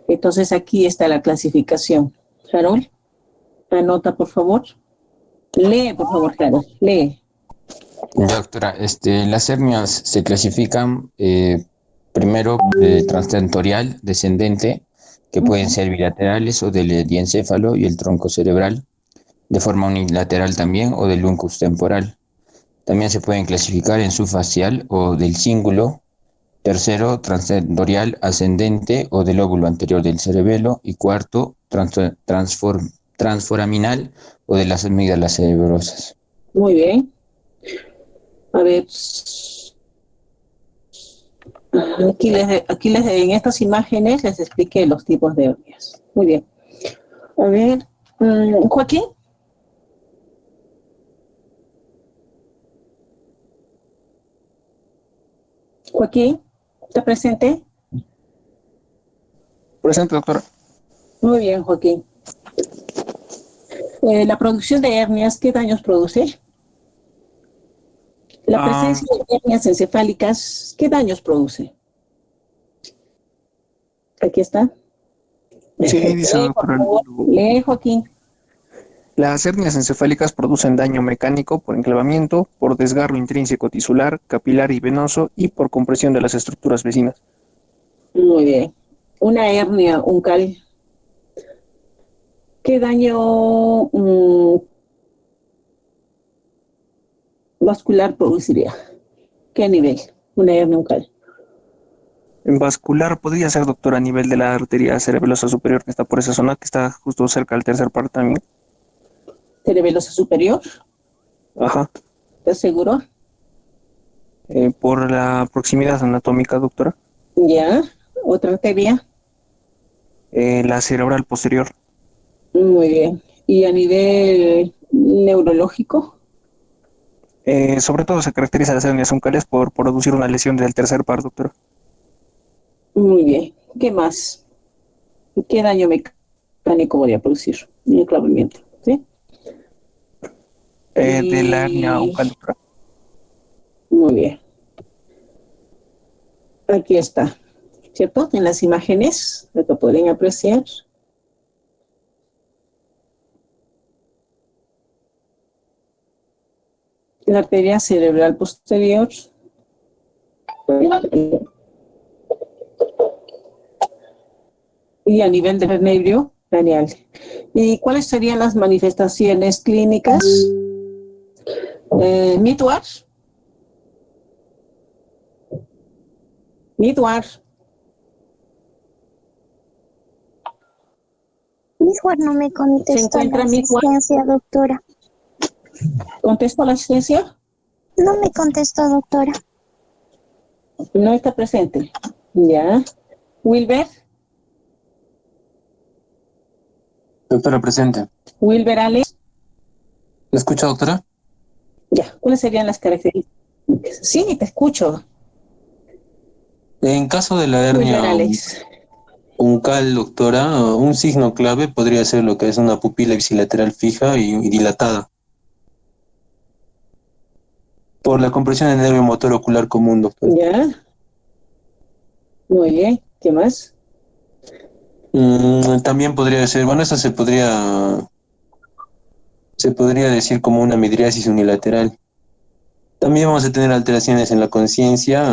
Entonces aquí está la clasificación. Harold, anota por favor. Lee, por favor, Harold, lee. Ya, doctora, las hernias se clasifican primero transtentorial, descendente, que pueden ser bilaterales o del diencéfalo y el tronco cerebral, de forma unilateral también o del uncus temporal. También se pueden clasificar en subfacial o del cíngulo. Tercero, transtentorial ascendente o del lóbulo anterior del cerebelo. Y cuarto, transforaminal o de las amígdalas cerebrosas. Muy bien. A ver, aquí en estas imágenes les expliqué los tipos de hernias. Muy bien. A ver, Joaquín. Joaquín, ¿está presente? Presente, doctora. Muy bien, Joaquín. La producción de hernias, ¿qué daños produce? La presencia de hernias encefálicas, ¿qué daños produce? Aquí está. Sí, dice Lee, por doctora. favor. Lee, Joaquín. Las hernias encefálicas producen daño mecánico por enclavamiento, por desgarro intrínseco tisular, capilar y venoso y por compresión de las estructuras vecinas. Muy bien. Una hernia uncal, ¿qué daño vascular produciría? ¿Qué nivel? Una hernia uncal. En vascular podría ser, doctora, a nivel de la arteria cerebelosa superior que está por esa zona, que está justo cerca del tercer par también. ¿Cerebelosa superior? Ajá. ¿Estás seguro? Por la proximidad anatómica, doctora. Ya. ¿Otra arteria? La cerebral posterior. Muy bien. ¿Y a nivel neurológico? Sobre todo se caracteriza las hernias uncales por producir una lesión del tercer par, doctora. Muy bien. ¿Qué más? ¿Qué daño mecánico podría producir? Un enclavamiento, ¿sí? De la hernia Y uncal, doctora. muy bien. Aquí está, ¿cierto? En las imágenes, lo que pueden apreciar. La arteria cerebral posterior. Y a nivel del nervio craneal. ¿Y cuáles serían las manifestaciones clínicas? Midward. Midward. Midward no me ¿Se contestó la encuentra Midward? asistencia, doctora. ¿Contesto la asistencia? No me contestó, doctora. No está presente. Ya. Wilber. Doctora, presente. Wilber Alex. ¿Me escucha, doctora? Ya. ¿Cuáles serían las características? Sí, te escucho. En caso de la Wilber hernia Alex. uncal, doctora, un signo clave podría ser lo que es una pupila ipsilateral fija y dilatada, por la compresión del nervio motor ocular común, doctora. Ya. Muy bien. ¿Qué más? También podría ser, bueno, eso se podría decir como una midriasis unilateral. También vamos a tener alteraciones en la conciencia,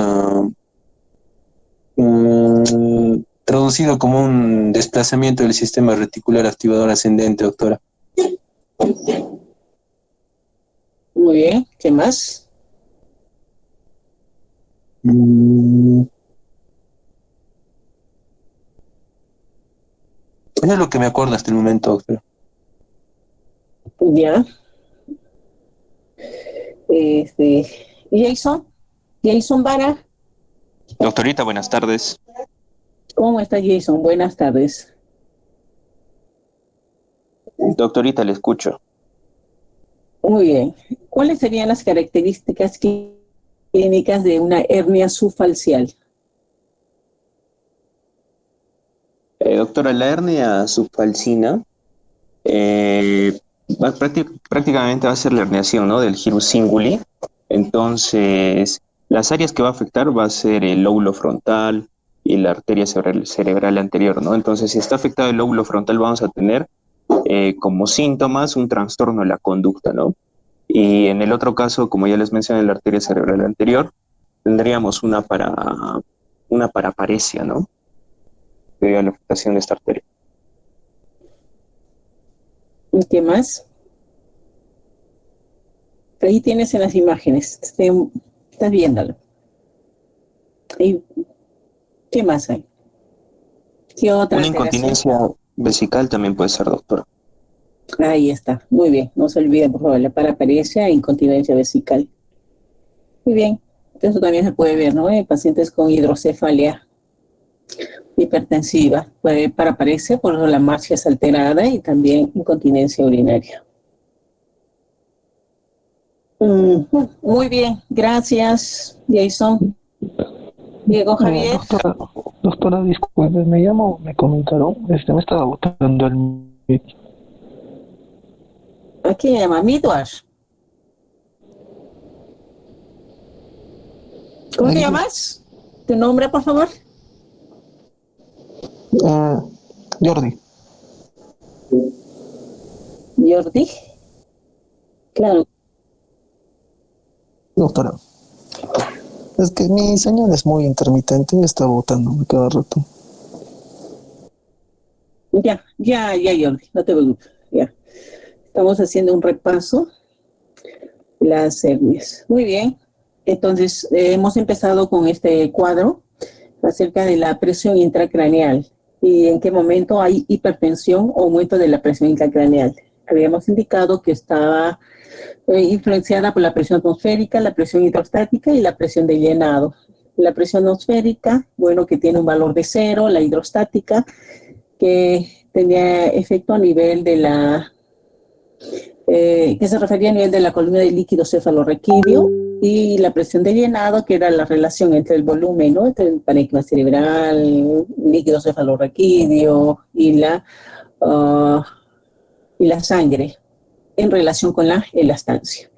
traducido como un desplazamiento del sistema reticular activador ascendente, doctora. Muy bien. ¿Qué más? Mm, Eso es lo que me acuerdo hasta el momento, doctora. Ya. Este, Jason. Jason Vara. Doctorita, buenas tardes. ¿Cómo está Jason? Buenas tardes. Doctorita, le escucho. Muy bien. ¿Cuáles serían las características clínicas de una hernia subfalcial? Doctora, la hernia subfalcina prácticamente va a ser la herniación, ¿no?, del gyrus singuli. Entonces, las áreas que va a afectar va a ser el lóbulo frontal, y la arteria cerebral anterior, ¿no? Entonces, si está afectado el lóbulo frontal, vamos a tener como síntomas un trastorno de la conducta, ¿no? Y en el otro caso, como ya les mencioné, la arteria cerebral anterior, tendríamos una paraparesia, ¿no? Debido a la afectación de esta arteria. ¿Y qué más? Ahí tienes en las imágenes. Estás viéndolo. ¿Y qué más hay? ¿Qué otra Una alteración? incontinencia vesical también puede ser, doctora. Ahí está. Muy bien. No se olviden, por favor, la paraparesia e incontinencia vesical. Muy bien. Eso también se puede ver, ¿no? En pacientes con hidrocefalia hipertensiva. Puede paraparesia por la marcha es alterada y también incontinencia urinaria. Muy bien. Gracias, Jason. Diego Javier. Doctora, disculpe, me comentaron, me estaba botando el mic. ¿A quién llama? Midwar. ¿Cómo te llamas? ¿Tu nombre, por favor? Jordi. Jordi. Claro. Doctora, es que mi señal es muy intermitente y está botándome cada rato. Ya, Jordi. No te preocupes. Ya. Estamos haciendo un repaso de las hernias. Muy bien. Entonces, hemos empezado con este cuadro acerca de la presión intracraneal y en qué momento hay hipertensión o aumento de la presión intracraneal. Habíamos indicado que estaba influenciada por la presión atmosférica, la presión hidrostática y la presión de llenado. La presión atmosférica, bueno, que tiene un valor de 0, la hidrostática, que tenía efecto a nivel de la, que se refería a nivel de la columna de líquido cefalorraquídeo, y la presión de llenado, que era la relación entre el volumen, ¿no? Entre el parénquima cerebral, líquido cefalorraquídeo y la sangre en relación con la elastancia.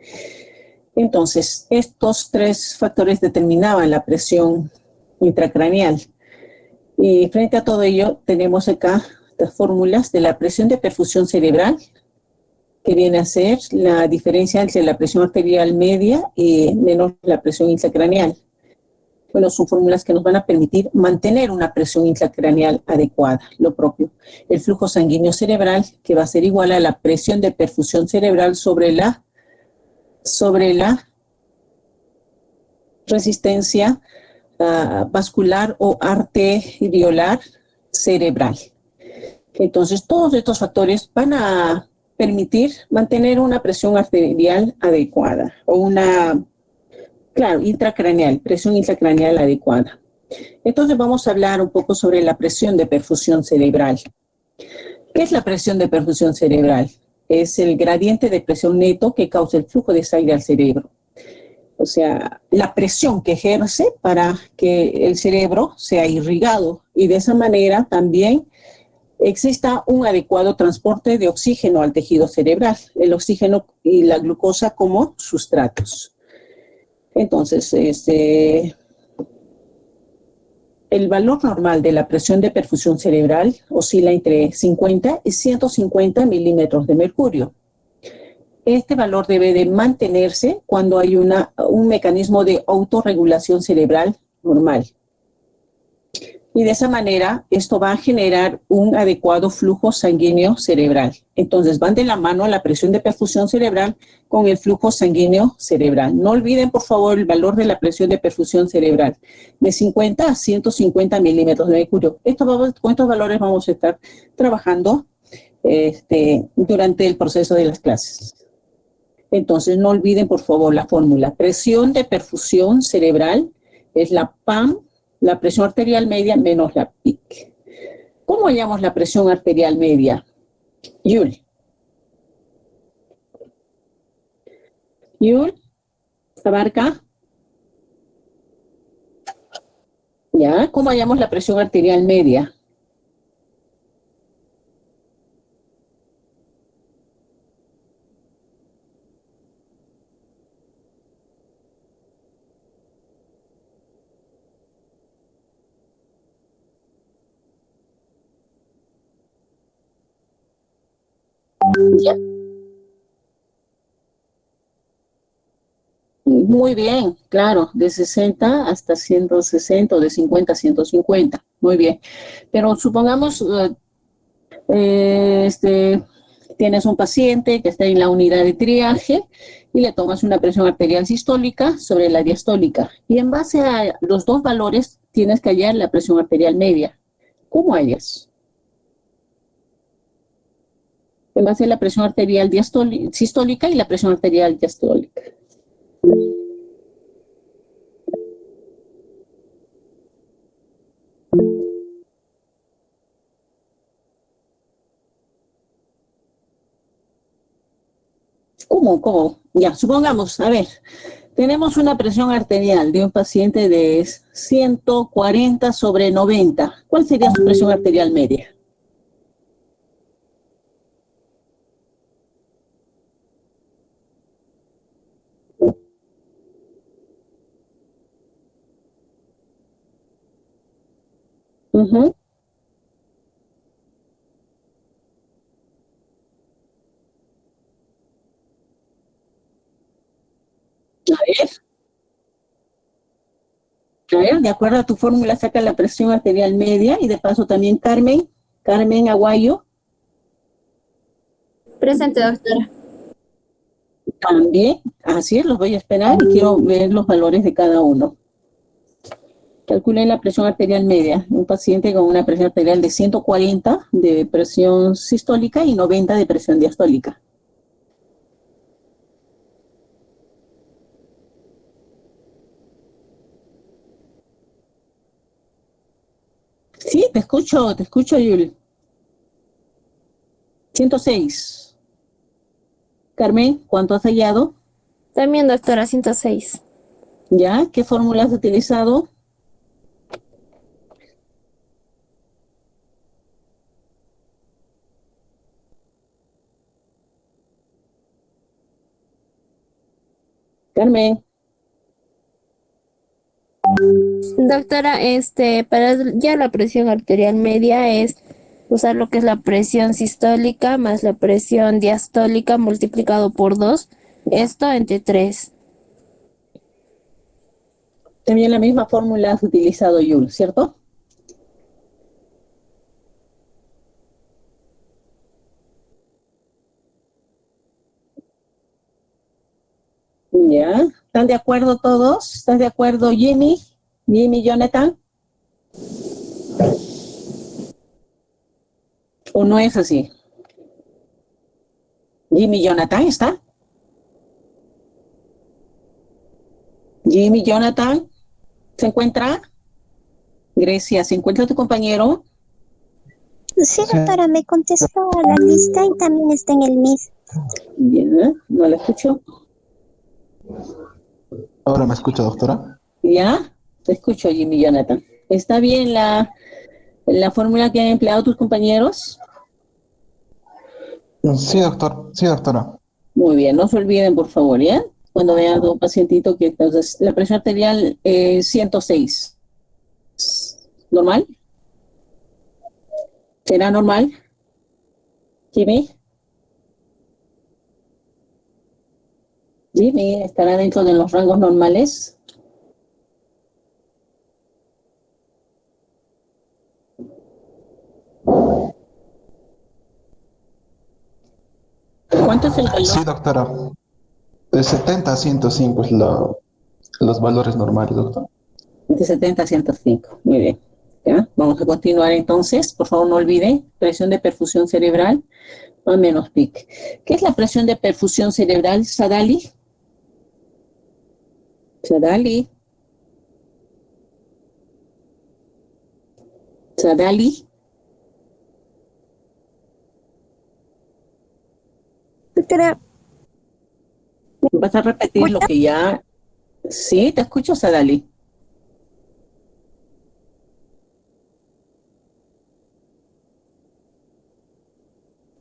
Entonces, estos tres factores determinaban la presión intracraneal. Y frente a todo ello, tenemos acá estas fórmulas de la presión de perfusión cerebral, que viene a ser la diferencia entre la presión arterial media y menos la presión intracraneal. Bueno, son fórmulas que nos van a permitir mantener una presión intracraneal adecuada, lo propio. El flujo sanguíneo cerebral, que va a ser igual a la presión de perfusión cerebral sobre la resistencia vascular o arteriolar cerebral. Entonces, todos estos factores van a permitir mantener una presión arterial adecuada o intracraneal, presión intracraneal adecuada. Entonces, vamos a hablar un poco sobre la presión de perfusión cerebral. ¿Qué es la presión de perfusión cerebral? Es el gradiente de presión neto que causa el flujo de sangre al cerebro. O sea, la presión que ejerce para que el cerebro sea irrigado y de esa manera también exista un adecuado transporte de oxígeno al tejido cerebral, el oxígeno y la glucosa como sustratos. Entonces, el valor normal de la presión de perfusión cerebral oscila entre 50 y 150 milímetros de mercurio. Este valor debe de mantenerse cuando hay un mecanismo de autorregulación cerebral normal. Y de esa manera, esto va a generar un adecuado flujo sanguíneo cerebral. Entonces, van de la mano la presión de perfusión cerebral con el flujo sanguíneo cerebral. No olviden, por favor, el valor de la presión de perfusión cerebral, de 50 a 150 milímetros de mercurio. Con estos valores vamos a estar trabajando durante el proceso de las clases. Entonces, no olviden, por favor, la fórmula. Presión de perfusión cerebral es la PAM, la presión arterial media menos la PIC. ¿Cómo hallamos la presión arterial media? Yul, Abarca. ¿Ya? ¿Cómo hallamos la presión arterial media? ¿Ya? Muy bien, claro, de 60 hasta 160 o de 50 a 150. Muy bien. Pero supongamos, tienes un paciente que está en la unidad de triaje y le tomas una presión arterial sistólica sobre la diastólica. Y en base a los dos valores tienes que hallar la presión arterial media. ¿Cómo hallas? En base a la presión arterial sistólica y la presión arterial diastólica. ¿Cómo? Ya, supongamos, a ver, tenemos una presión arterial de un paciente de 140/90. ¿Cuál sería su presión arterial media? Uh-huh. A ver, de acuerdo a tu fórmula, saca la presión arterial media y de paso también Carmen Aguayo, Presente, doctora. también. Así es, los voy a esperar y quiero ver los valores de cada uno. Calculen la presión arterial media. Un paciente con una presión arterial de 140 de presión sistólica y 90 de presión diastólica. Sí, te escucho, Yul. 106. Carmen, ¿cuánto has hallado? También, doctora, 106. ¿Ya? ¿Qué fórmula has utilizado? Carmen. Doctora, para ya la presión arterial media es usar lo que es la presión sistólica más la presión diastólica multiplicado por 2, esto entre 3. También la misma fórmula has utilizado, Yul, ¿cierto? Ya. ¿Están de acuerdo todos? ¿Estás de acuerdo, Jimmy? Jimmy, Jonathan. ¿O no es así? Jimmy, Jonathan, ¿está? Jimmy, Jonathan, ¿se encuentra? Grecia, ¿se encuentra tu compañero? Sí, doctora, me contestó a la lista y también está en el MIS. Ya, no la escucho. ¿Ahora me escucha, doctora? ¿Ya? Te escucho, Jimmy, Jonathan. ¿Está bien la fórmula que han empleado tus compañeros? Sí, doctor. Sí, doctora. Muy bien, no se olviden, por favor, ¿ya? Cuando vean a un pacientito que entonces la presión arterial 106. ¿Normal? ¿Será normal? Jimmy. Jimmy, ¿estará dentro de los rangos normales? ¿Cuánto es el valor? Sí, doctora. De 70 a 105 es los valores normales, doctor. De 70 a 105. Muy bien. ¿Ya? Vamos a continuar entonces. Por favor, no olviden. Presión de perfusión cerebral más menos PIC. ¿Qué es la presión de perfusión cerebral, Sadali? Sadali. Sadali. Doctora, ¿Vas a repetir lo que ya... Sí, te escucho, Sadali.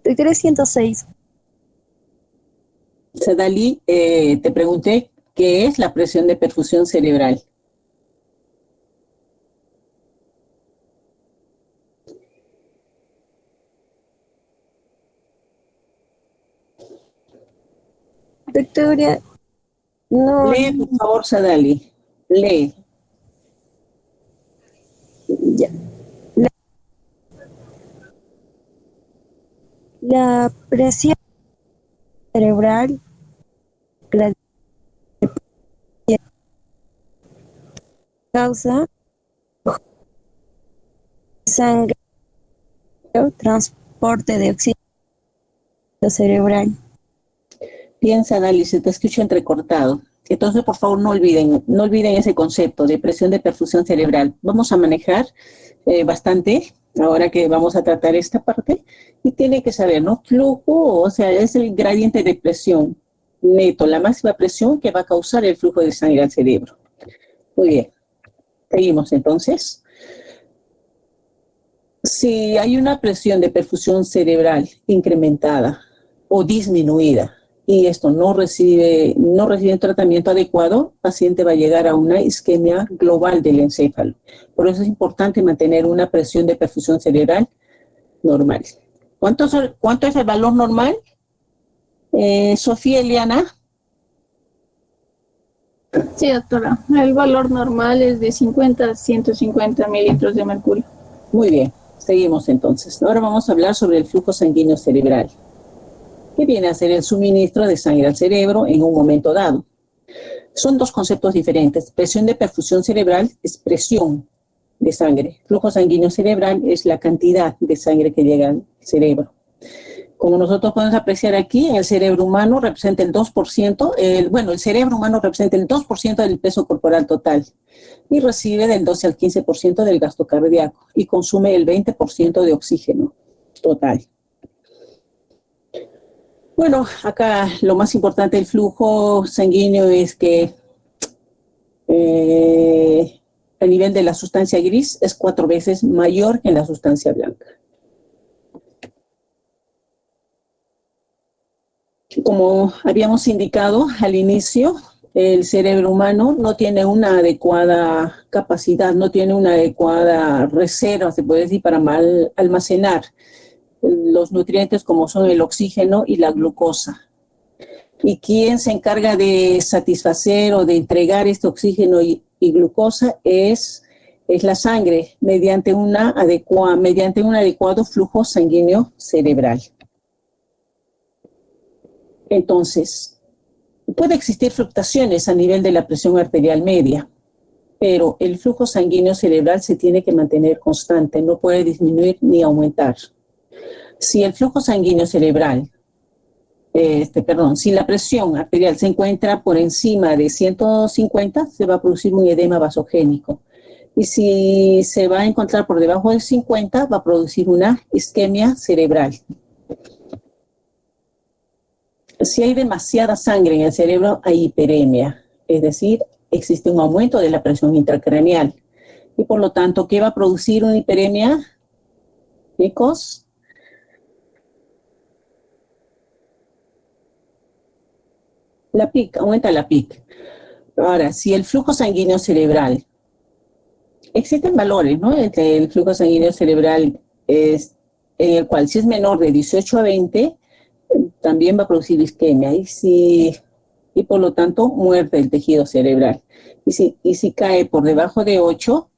doctora 106. Sadali, te pregunté qué es la presión de perfusión cerebral. Doctora, no, Lee, por favor, Sadali. Lee. ya. La presión cerebral causa sangre, transporte de oxígeno cerebral. Bien, Sadali, se te escucha entrecortado. Entonces, por favor, no olviden ese concepto de presión de perfusión cerebral. Vamos a manejar bastante ahora que vamos a tratar esta parte y tiene que saber, ¿no? Flujo, o sea, es el gradiente de presión neto, la máxima presión que va a causar el flujo de sangre al cerebro. Muy bien. Seguimos entonces. Si hay una presión de perfusión cerebral incrementada o disminuida y esto no recibe un tratamiento adecuado, el paciente va a llegar a una isquemia global del encéfalo. Por eso es importante mantener una presión de perfusión cerebral normal. ¿Cuánto es el valor normal? Sofía Eliana. Sí, doctora. El valor normal es de 50 a 150 mililitros de mercurio. Muy bien, seguimos entonces. Ahora vamos a hablar sobre el flujo sanguíneo cerebral, que viene a ser el suministro de sangre al cerebro en un momento dado. Son dos conceptos diferentes. Presión de perfusión cerebral es presión de sangre. Flujo sanguíneo cerebral es la cantidad de sangre que llega al cerebro. Como nosotros podemos apreciar aquí, el cerebro humano representa el 2%, el cerebro humano representa el 2% del peso corporal total y recibe del 12 al 15% del gasto cardíaco y consume el 20% de oxígeno total. Bueno, acá lo más importante del flujo sanguíneo es que el nivel de la sustancia gris es 4 veces mayor que en la sustancia blanca. Como habíamos indicado al inicio, el cerebro humano no tiene una adecuada capacidad, no tiene una adecuada reserva, se puede decir, para almacenar los nutrientes como son el oxígeno y la glucosa. ¿Y quién se encarga de satisfacer o de entregar este oxígeno y glucosa? Es la sangre mediante un adecuado flujo sanguíneo cerebral. Entonces, puede existir fluctuaciones a nivel de la presión arterial media, pero el flujo sanguíneo cerebral se tiene que mantener constante, no puede disminuir ni aumentar. Si el flujo sanguíneo cerebral, si la presión arterial se encuentra por encima de 150, se va a producir un edema vasogénico. Y si se va a encontrar por debajo de 50, va a producir una isquemia cerebral. Si hay demasiada sangre en el cerebro, hay hiperemia, es decir, existe un aumento de la presión intracraneal. Y por lo tanto, ¿qué va a producir una hiperemia? Chicos. La PIC, aumenta la PIC. Ahora, si el flujo sanguíneo cerebral, existen valores, ¿no? El flujo sanguíneo cerebral es en el cual si es menor de 18 a 20, también va a producir isquemia y por lo tanto muerte del tejido cerebral. Y si cae por debajo de 8,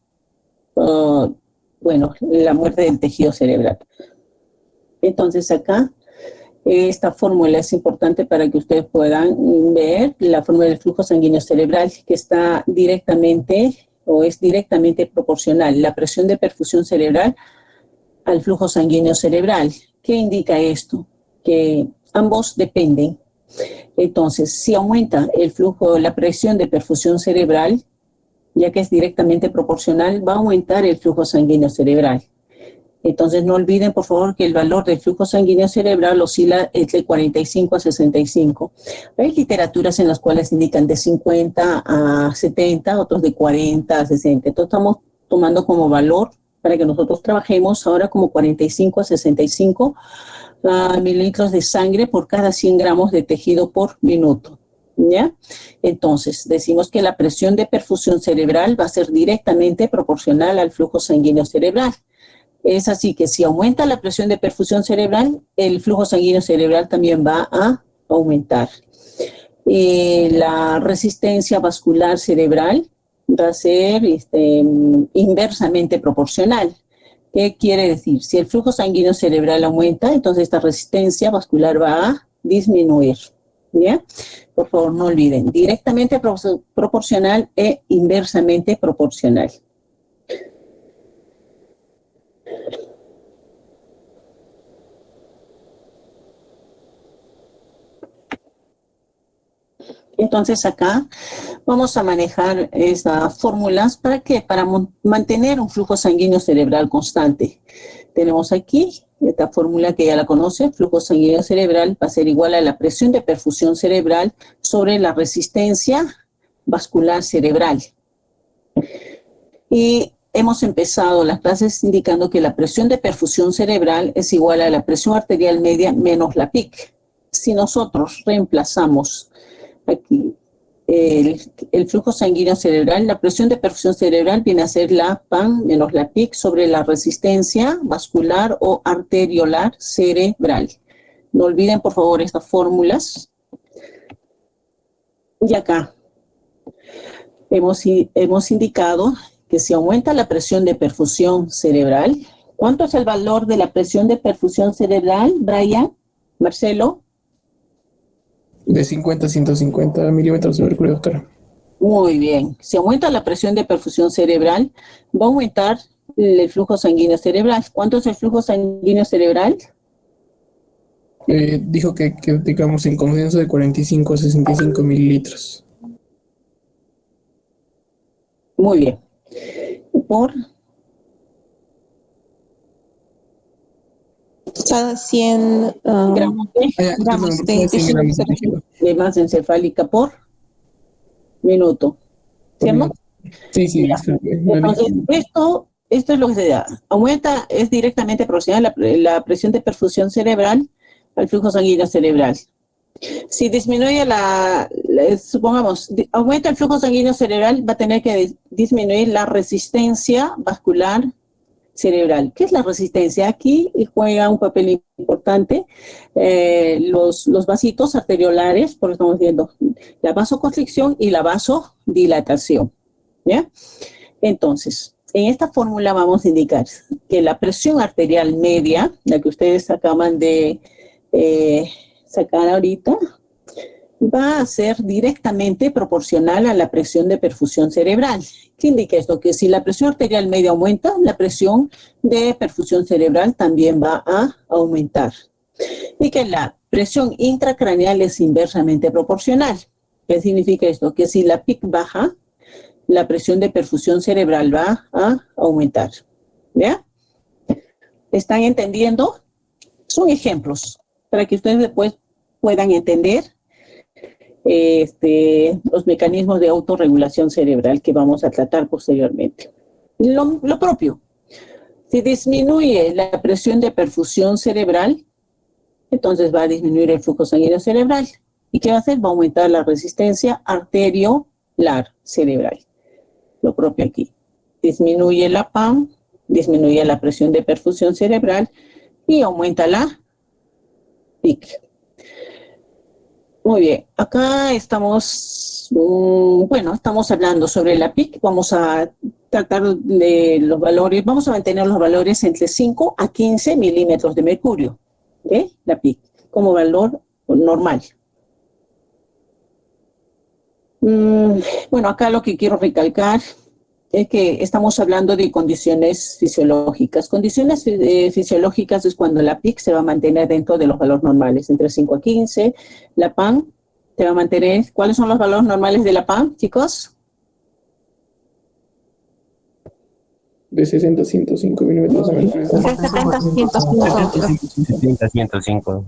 la muerte del tejido cerebral. Entonces acá, esta fórmula es importante para que ustedes puedan ver la fórmula del flujo sanguíneo cerebral que está directamente o es directamente proporcional, la presión de perfusión cerebral al flujo sanguíneo cerebral. ¿Qué indica esto? Que ambos dependen. Entonces, si aumenta el flujo, la presión de perfusión cerebral, ya que es directamente proporcional, va a aumentar el flujo sanguíneo cerebral. Entonces, no olviden, por favor, que el valor del flujo sanguíneo cerebral oscila entre 45 a 65. Hay literaturas en las cuales indican de 50 a 70, otros de 40 a 60. Entonces, estamos tomando como valor para que nosotros trabajemos ahora como 45 a 65 mililitros de sangre por cada 100 gramos de tejido por minuto, ¿ya? Entonces, decimos que la presión de perfusión cerebral va a ser directamente proporcional al flujo sanguíneo cerebral. Es así que si aumenta la presión de perfusión cerebral, el flujo sanguíneo cerebral también va a aumentar. La resistencia vascular cerebral va a ser inversamente proporcional. ¿Qué quiere decir? Si el flujo sanguíneo cerebral aumenta, entonces esta resistencia vascular va a disminuir. ¿Ya? Por favor, no olviden, directamente proporcional e inversamente proporcional. Entonces acá vamos a manejar estas fórmulas ¿para qué? Para mantener un flujo sanguíneo cerebral constante. Tenemos aquí esta fórmula que ya la conoce, flujo sanguíneo cerebral va a ser igual a la presión de perfusión cerebral sobre la resistencia vascular cerebral. Y hemos empezado las clases indicando que la presión de perfusión cerebral es igual a la presión arterial media menos la PIC. Si nosotros reemplazamos aquí el flujo sanguíneo cerebral, la presión de perfusión cerebral viene a ser la PAN menos la PIC sobre la resistencia vascular o arteriolar cerebral. No olviden, por favor, estas fórmulas. Y acá hemos indicado que si aumenta la presión de perfusión cerebral, ¿cuánto es el valor de la presión de perfusión cerebral, Brian, Marcelo? De 50 a 150 milímetros de mercurio, doctora. Muy bien. Si aumenta la presión de perfusión cerebral, va a aumentar el flujo sanguíneo cerebral. ¿Cuánto es el flujo sanguíneo cerebral? Dijo que digamos en consenso de 45 a 65 mililitros. Muy bien. Por cada 100 gramos de masa encefálica por minuto. ¿Cierto? Sí. Entonces, esto es lo que se da. Aumenta, es directamente proporcional la presión de perfusión cerebral al flujo sanguíneo cerebral. Si disminuye supongamos, aumenta el flujo sanguíneo cerebral, va a tener que disminuir la resistencia vascular cerebral. ¿Qué es la resistencia? Aquí juega un papel importante los vasitos arteriolares, porque estamos viendo la vasoconstricción y la vasodilatación. ¿Ya? Entonces, en esta fórmula vamos a indicar que la presión arterial media, la que ustedes acaban de sacar ahorita, va a ser directamente proporcional a la presión de perfusión cerebral. ¿Qué indica esto? Que si la presión arterial media aumenta, la presión de perfusión cerebral también va a aumentar. Y que la presión intracraneal es inversamente proporcional. ¿Qué significa esto? Que si la PIC baja, la presión de perfusión cerebral va a aumentar. ¿Ya? ¿Están entendiendo? Son ejemplos para que ustedes después puedan entender los mecanismos de autorregulación cerebral que vamos a tratar posteriormente. Lo propio, si disminuye la presión de perfusión cerebral, entonces va a disminuir el flujo sanguíneo cerebral. ¿Y qué va a hacer? Va a aumentar la resistencia arteriolar cerebral. Lo propio aquí. Disminuye la PAM, disminuye la presión de perfusión cerebral y aumenta la PIC. Muy bien, acá estamos hablando sobre la PIC, vamos a tratar de los valores, vamos a mantener los valores entre 5 a 15 milímetros de mercurio, ¿ok? La PIC, como valor normal. Bueno, acá lo que quiero recalcar es que estamos hablando de condiciones fisiológicas. Condiciones fisiológicas es cuando la PIC se va a mantener dentro de los valores normales, entre 5 a 15. La PAM se va a mantener. ¿Cuáles son los valores normales de la PAM, chicos? De 60 a 105 milímetros de mercurio. De 70 a 105. 70 a 105.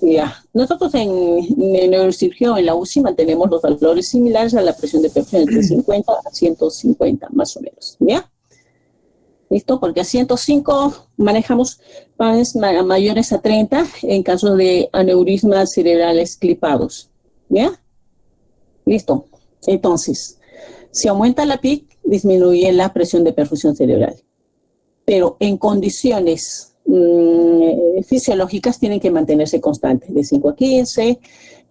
Ya. Nosotros en neurocirugía o en la UCI mantenemos los valores similares a la presión de perfusión entre 50 a 150, más o menos. ¿Ya? ¿Listo? Porque a 105 manejamos PANs mayores a 30 en caso de aneurismas cerebrales clipados. ¿Ya? ¿Listo? Entonces, si aumenta la PIC, disminuye la presión de perfusión cerebral. Pero en condiciones fisiológicas tienen que mantenerse constantes, de 5 a 15,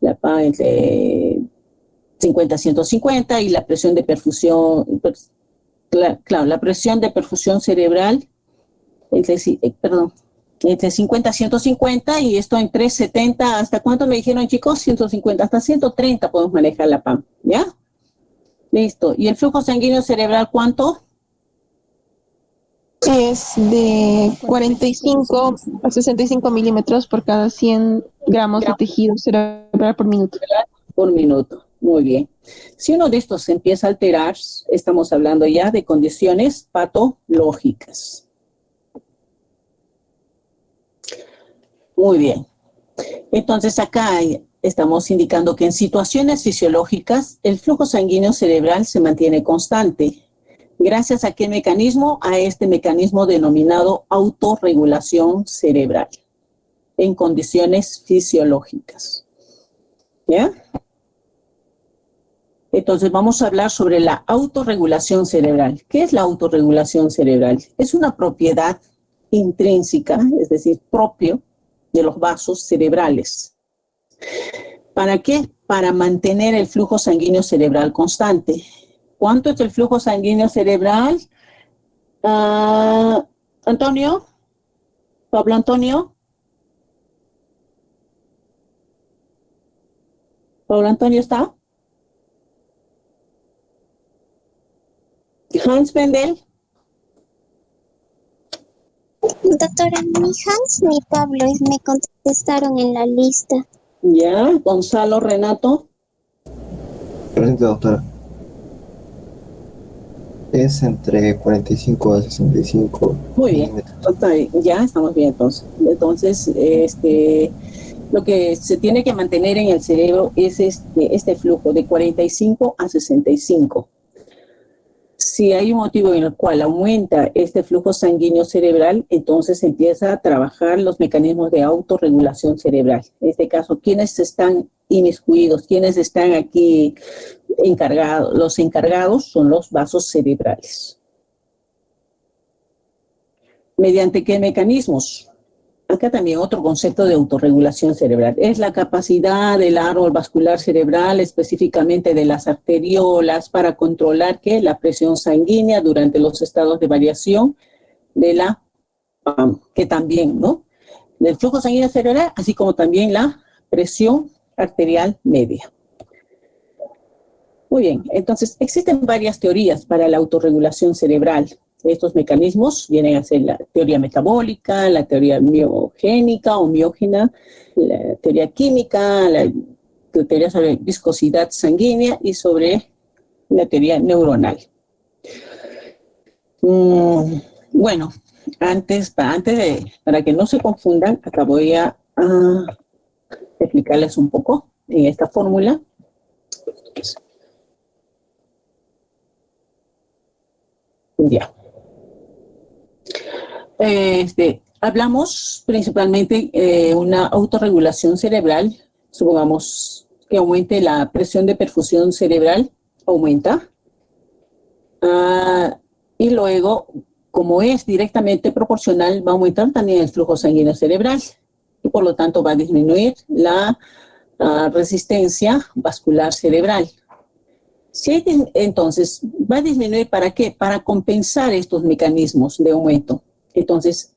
la PA entre 50 a 150 y la presión de perfusión, pues, claro, la presión de perfusión cerebral entre 50 a 150 y esto entre 70, ¿hasta cuánto me dijeron, chicos? 150, hasta 130 podemos manejar la PAM, ¿ya? Listo. ¿Y el flujo sanguíneo cerebral cuánto? Es de 45 a 65 milímetros por cada 100 gramos de tejido cerebral por minuto. Por minuto. Muy bien. Si uno de estos se empieza a alterar, estamos hablando ya de condiciones patológicas. Muy bien. Entonces acá estamos indicando que en situaciones fisiológicas el flujo sanguíneo cerebral se mantiene constante. ¿Gracias a qué mecanismo? A este mecanismo denominado autorregulación cerebral en condiciones fisiológicas. ¿Ya? Entonces vamos a hablar sobre la autorregulación cerebral. ¿Qué es la autorregulación cerebral? Es una propiedad intrínseca, es decir, propio de los vasos cerebrales. ¿Para qué? Para mantener el flujo sanguíneo cerebral constante. ¿Cuánto es el flujo sanguíneo cerebral? Antonio, Pablo Antonio. ¿Pablo Antonio está? Hans Mendel. Doctora, ni Hans ni Pablo me contestaron en la lista. Ya, Gonzalo Renato. Presente, doctora. Es entre 45 a 65 Muy bien. milímetros. Ya estamos bien entonces. Entonces, lo que se tiene que mantener en el cerebro es este flujo de 45 a 65. Si hay un motivo en el cual aumenta este flujo sanguíneo cerebral, entonces empieza a trabajar los mecanismos de autorregulación cerebral. En este caso, ¿quiénes están inmiscuidos? ¿Quiénes están aquí encargados? Los encargados son los vasos cerebrales. ¿Mediante qué mecanismos? Acá también otro concepto de autorregulación cerebral. Es la capacidad del árbol vascular cerebral, específicamente de las arteriolas, para controlar la presión sanguínea durante los estados de variación de la que también, ¿no? Del flujo sanguíneo cerebral, así como también la presión arterial media. Muy bien, entonces existen varias teorías para la autorregulación cerebral. Estos mecanismos vienen a ser la teoría metabólica, la teoría miogénica o miógena, la teoría química, la teoría sobre viscosidad sanguínea y sobre la teoría neuronal. Bueno, para que no se confundan, acá voy a explicarles un poco en esta fórmula. Ya. Hablamos principalmente de una autorregulación cerebral. Supongamos que aumente la presión de perfusión cerebral, aumenta. Y luego, como es directamente proporcional, va a aumentar también el flujo sanguíneo cerebral. Y por lo tanto va a disminuir la resistencia vascular cerebral. Entonces, ¿va a disminuir para qué? Para compensar estos mecanismos de aumento. Entonces,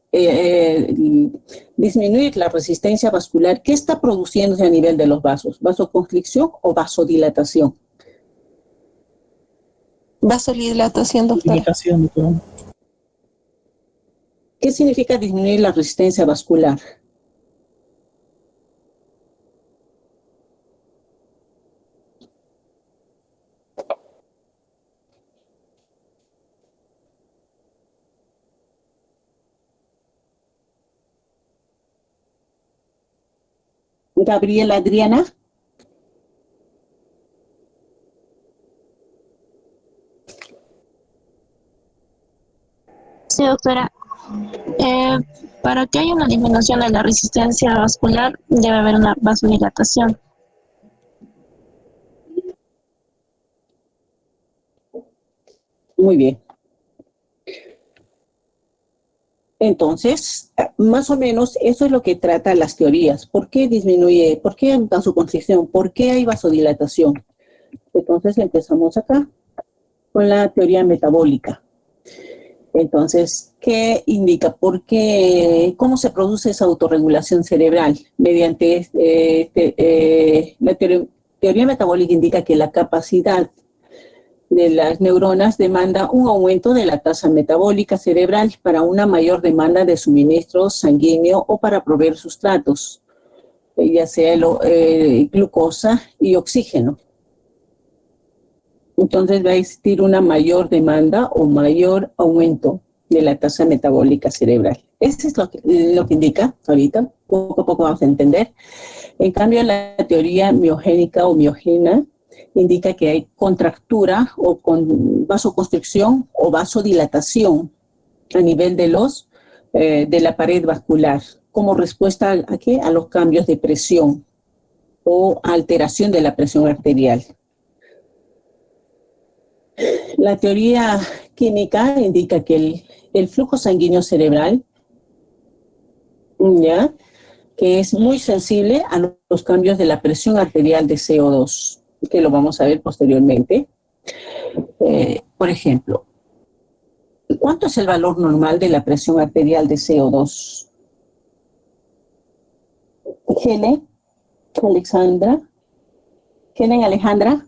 disminuir la resistencia vascular, ¿qué está produciéndose a nivel de los vasos? ¿Vasoconstricción o vasodilatación? Vasodilatación, doctora. ¿Qué significa disminuir la resistencia vascular? Gabriela Adriana. Sí, doctora. Para que haya una disminución de la resistencia vascular, debe haber una vasodilatación. Muy bien. Entonces, más o menos eso es lo que trata las teorías. ¿Por qué disminuye? ¿Por qué hay vasoconstricción? ¿Por qué hay vasodilatación? Entonces empezamos acá con la teoría metabólica. Entonces, ¿qué indica? ¿Por qué? ¿Cómo se produce esa autorregulación cerebral? Mediante la teoría metabólica indica que la capacidad de las neuronas demanda un aumento de la tasa metabólica cerebral para una mayor demanda de suministro sanguíneo o para proveer sustratos, ya sea glucosa y oxígeno. Entonces va a existir una mayor demanda o mayor aumento de la tasa metabólica cerebral. Eso es lo que indica ahorita, poco a poco vamos a entender. En cambio, la teoría miogénica o miogena indica que hay contractura o vasoconstricción o vasodilatación a nivel de la pared vascular, como respuesta ¿a qué? A los cambios de presión o alteración de la presión arterial. La teoría química indica que el flujo sanguíneo cerebral, ¿ya?, que es muy sensible a los cambios de la presión arterial de CO2, que lo vamos a ver posteriormente. Por ejemplo, ¿cuánto es el valor normal de la presión arterial de CO2? Helen, Alejandra.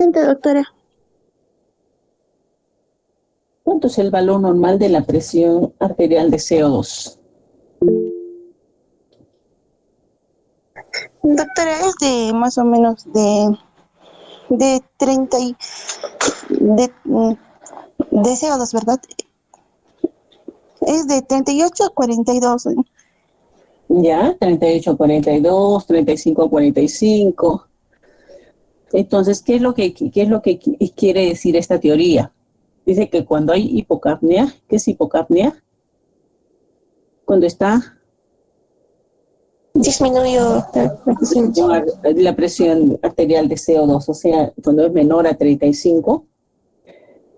Doctora. ¿Cuánto es el valor normal de la presión arterial de CO2? Doctora, es de más o menos de 30 de CO2, ¿verdad? Es de 38 a 42. Ya, 38 a 42, 35 a 45. Entonces, ¿qué es lo que quiere decir esta teoría? Dice que cuando hay hipocapnia, ¿qué es hipocapnia? Cuando está disminuyó la presión arterial de CO2, o sea, cuando es menor a 35,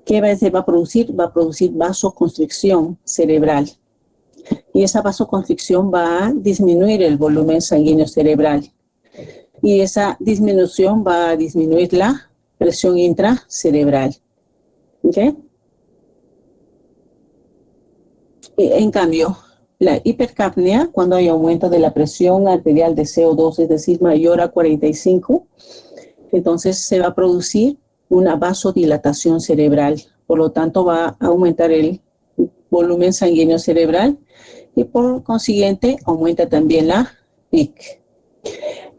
¿qué se va a producir? Va a producir vasoconstricción cerebral. Y esa vasoconstricción va a disminuir el volumen sanguíneo cerebral. Y esa disminución va a disminuir la presión intracerebral. ¿Ok? En cambio, la hipercapnia, cuando hay aumento de la presión arterial de CO2, es decir, mayor a 45, entonces se va a producir una vasodilatación cerebral. Por lo tanto, va a aumentar el volumen sanguíneo cerebral y por consiguiente aumenta también la PIC.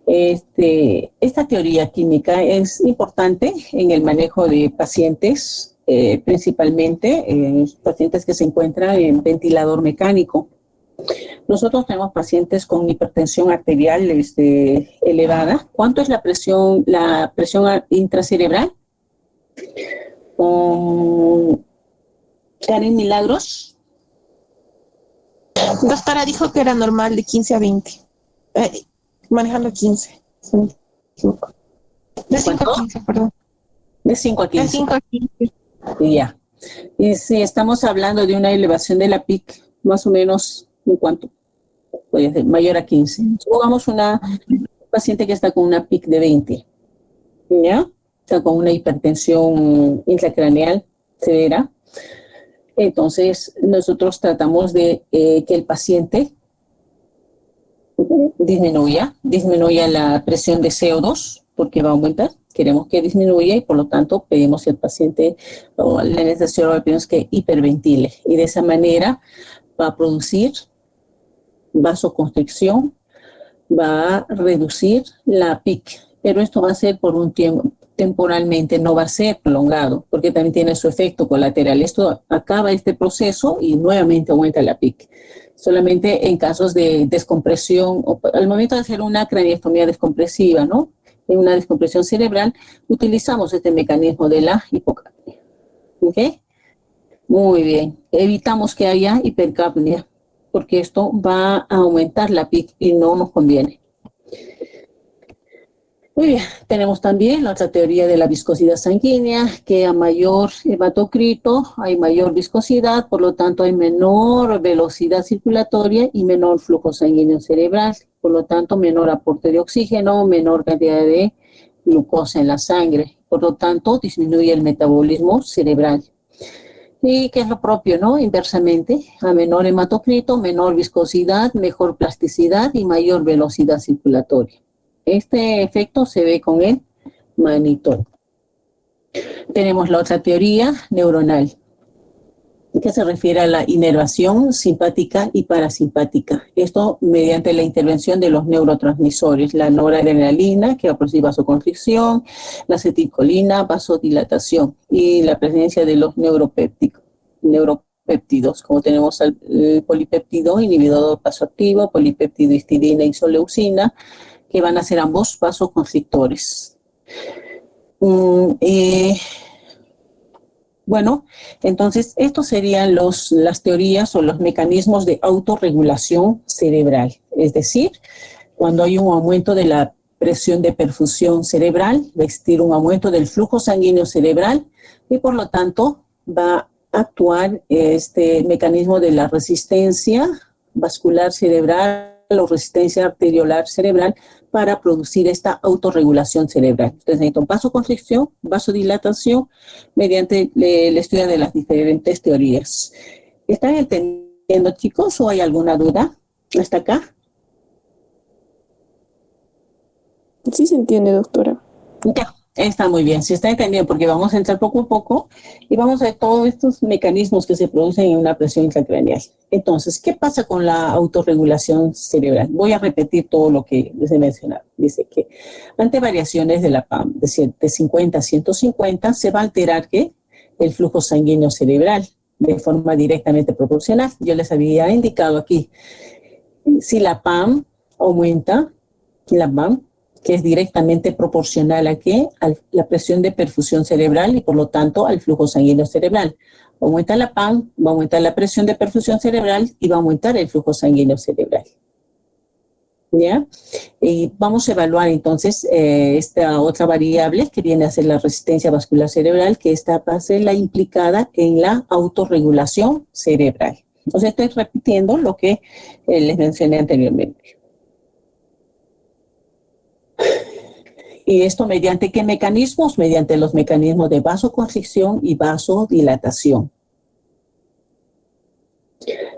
Esta teoría química es importante en el manejo de pacientes, principalmente pacientes que se encuentran en ventilador mecánico. Nosotros tenemos pacientes con hipertensión arterial elevada. ¿Cuánto es la presión intracerebral? Karen Milagros. Doctora dijo que era normal de 15 a 20. Manejando 15. De 5 a 15, perdón. De 5 a 15. De 5 a 15. Ya. Y si estamos hablando de una elevación de la PIC, más o menos, ¿en cuánto? Puede ser mayor a 15. Supongamos una paciente que está con una PIC de 20. ¿Ya? Está con una hipertensión intracraneal severa. Entonces, nosotros tratamos de que el paciente disminuya la presión de CO2, porque va a aumentar. Queremos que disminuya y por lo tanto pedimos al paciente o al anestesiólogo pedimos que hiperventile. Y de esa manera va a producir vasoconstricción, va a reducir la PIC. Pero esto va a ser por un tiempo, temporalmente, no va a ser prolongado, porque también tiene su efecto colateral. Esto acaba este proceso y nuevamente aumenta la PIC. Solamente en casos de descompresión, o al momento de hacer una craniectomía descompresiva, ¿no? En una descompresión cerebral, utilizamos este mecanismo de la hipocapnia. ¿Ok? Muy bien. Evitamos que haya hipercapnia, porque esto va a aumentar la PIC y no nos conviene. Muy bien, tenemos también la otra teoría de la viscosidad sanguínea, que a mayor hematocrito hay mayor viscosidad, por lo tanto hay menor velocidad circulatoria y menor flujo sanguíneo cerebral, por lo tanto menor aporte de oxígeno, menor cantidad de glucosa en la sangre, por lo tanto disminuye el metabolismo cerebral. Y que es lo propio, ¿no? Inversamente, a menor hematocrito, menor viscosidad, mejor plasticidad y mayor velocidad circulatoria. Este efecto se ve con el mannitol. Tenemos la otra teoría neuronal, que se refiere a la inervación simpática y parasimpática. Esto mediante la intervención de los neurotransmisores, la noradrenalina, que va a producir vasoconstricción, la acetilcolina, vasodilatación, y la presencia de los neuropéptidos, como tenemos el polipéptido inhibidor vasoactivo, polipéptido histidina y isoleucina, que van a ser ambos vasoconstrictores. Bueno, entonces estos serían las teorías o los mecanismos de autorregulación cerebral. Es decir, cuando hay un aumento de la presión de perfusión cerebral, va a existir un aumento del flujo sanguíneo cerebral y por lo tanto va a actuar este mecanismo de la resistencia vascular cerebral o resistencia arteriolar cerebral para producir esta autorregulación cerebral. Ustedes necesitan vasoconstricción, vasodilatación, mediante el estudio de las diferentes teorías. ¿Están entendiendo, chicos, o hay alguna duda hasta acá? Sí se entiende, doctora. Ya, está muy bien, se está entendiendo, porque vamos a entrar poco a poco y vamos a ver todos estos mecanismos que se producen en una presión intracraneal. Entonces, ¿qué pasa con la autorregulación cerebral? Voy a repetir todo lo que les he mencionado. Dice que ante variaciones de la PAM de 50 a 150 se va a alterar ¿qué? El flujo sanguíneo cerebral de forma directamente proporcional. Yo les había indicado aquí, si la PAM aumenta, la PAM, que es directamente proporcional a ¿qué? A la presión de perfusión cerebral y por lo tanto al flujo sanguíneo cerebral. Aumenta la PAM, va a aumentar la presión de perfusión cerebral y va a aumentar el flujo sanguíneo cerebral. ¿Ya? Y vamos a evaluar entonces esta otra variable que viene a ser la resistencia vascular cerebral, que esta va a ser la implicada en la autorregulación cerebral. Entonces estoy repitiendo lo que les mencioné anteriormente. ¿Y esto mediante qué mecanismos? Mediante los mecanismos de vasoconstricción y vasodilatación.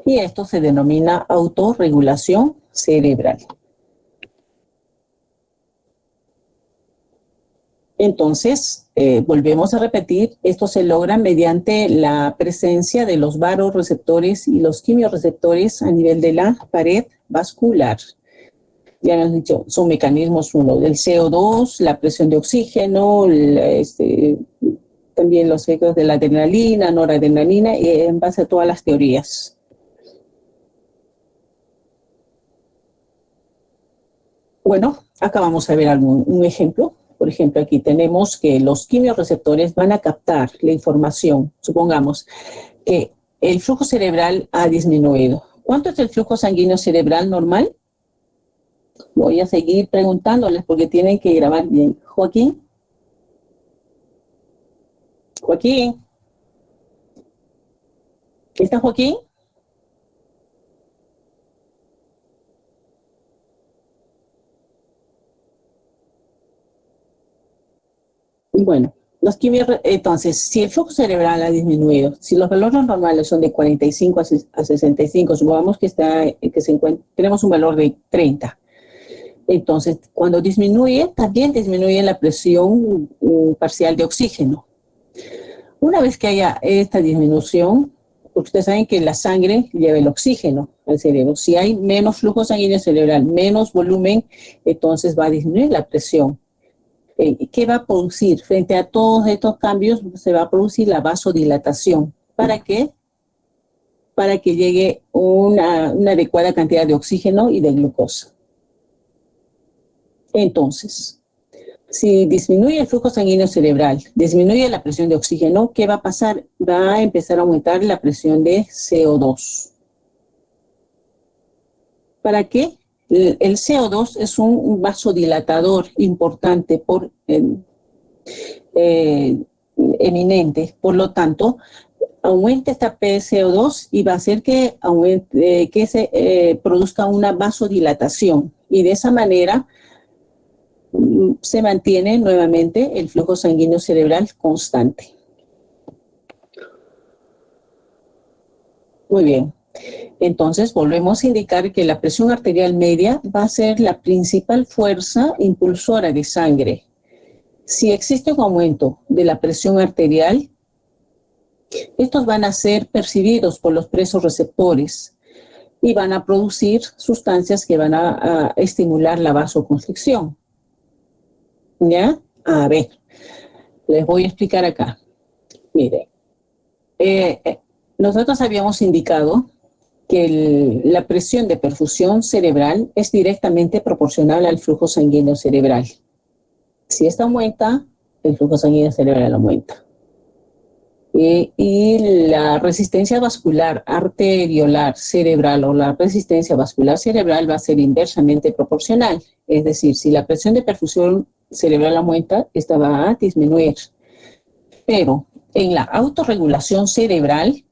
Y esto se denomina autorregulación cerebral. Entonces, volvemos a repetir, esto se logra mediante la presencia de los vasoreceptores y los quimiorreceptores a nivel de la pared vascular. Ya hemos dicho, son mecanismos, uno, del CO2, la presión de oxígeno, también los efectos de la adrenalina, noradrenalina, en base a todas las teorías. Bueno, acá vamos a ver un ejemplo. Por ejemplo, aquí tenemos que los quimiorreceptores van a captar la información. Supongamos que el flujo cerebral ha disminuido. ¿Cuánto es el flujo sanguíneo cerebral normal? Voy a seguir preguntándoles porque tienen que grabar bien. Joaquín. Joaquín. ¿Está Joaquín? Bueno, entonces, si el flujo cerebral ha disminuido, si los valores normales son de 45 a 65, supongamos que tenemos un valor de 30. Entonces, cuando disminuye, también disminuye la presión parcial de oxígeno. Una vez que haya esta disminución, porque ustedes saben que la sangre lleva el oxígeno al cerebro. Si hay menos flujo sanguíneo cerebral, menos volumen, entonces va a disminuir la presión. ¿Qué va a producir? Frente a todos estos cambios, se va a producir la vasodilatación. ¿Para qué? Para que llegue una adecuada cantidad de oxígeno y de glucosa. Entonces, si disminuye el flujo sanguíneo cerebral, disminuye la presión de oxígeno, ¿qué va a pasar? Va a empezar a aumentar la presión de CO2. ¿Para qué? el CO2 es un vasodilatador importante eminente. Por lo tanto, aumenta esta PCO2 y va a hacer que se produzca una vasodilatación. Y de esa manera se mantiene nuevamente el flujo sanguíneo cerebral constante. Muy bien. Entonces, volvemos a indicar que la presión arterial media va a ser la principal fuerza impulsora de sangre. Si existe un aumento de la presión arterial, estos van a ser percibidos por los vasoreceptores y van a producir sustancias que van a estimular la vasoconstricción. ¿Ya? A ver, les voy a explicar acá. Miren, nosotros habíamos indicado que la presión de perfusión cerebral es directamente proporcional al flujo sanguíneo cerebral. Si esta aumenta, el flujo sanguíneo cerebral aumenta. Y la resistencia vascular arteriolar cerebral o la resistencia vascular cerebral va a ser inversamente proporcional. Es decir, si la presión de perfusión cerebral aumenta, esta va a disminuir. Pero en la autorregulación cerebral,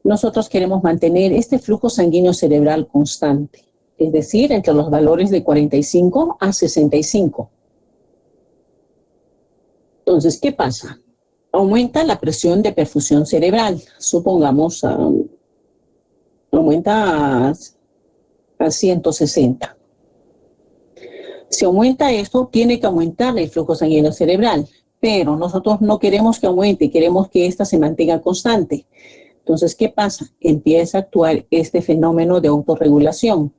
nosotros queremos mantener este flujo sanguíneo cerebral constante, es decir, entre los valores de 45 a 65. Entonces, ¿qué pasa? Aumenta la presión de perfusión cerebral, supongamos, aumenta a 160. Si aumenta esto, tiene que aumentar el flujo sanguíneo cerebral, pero nosotros no queremos que aumente, queremos que ésta se mantenga constante. Entonces, ¿qué pasa? Empieza a actuar este fenómeno de autorregulación.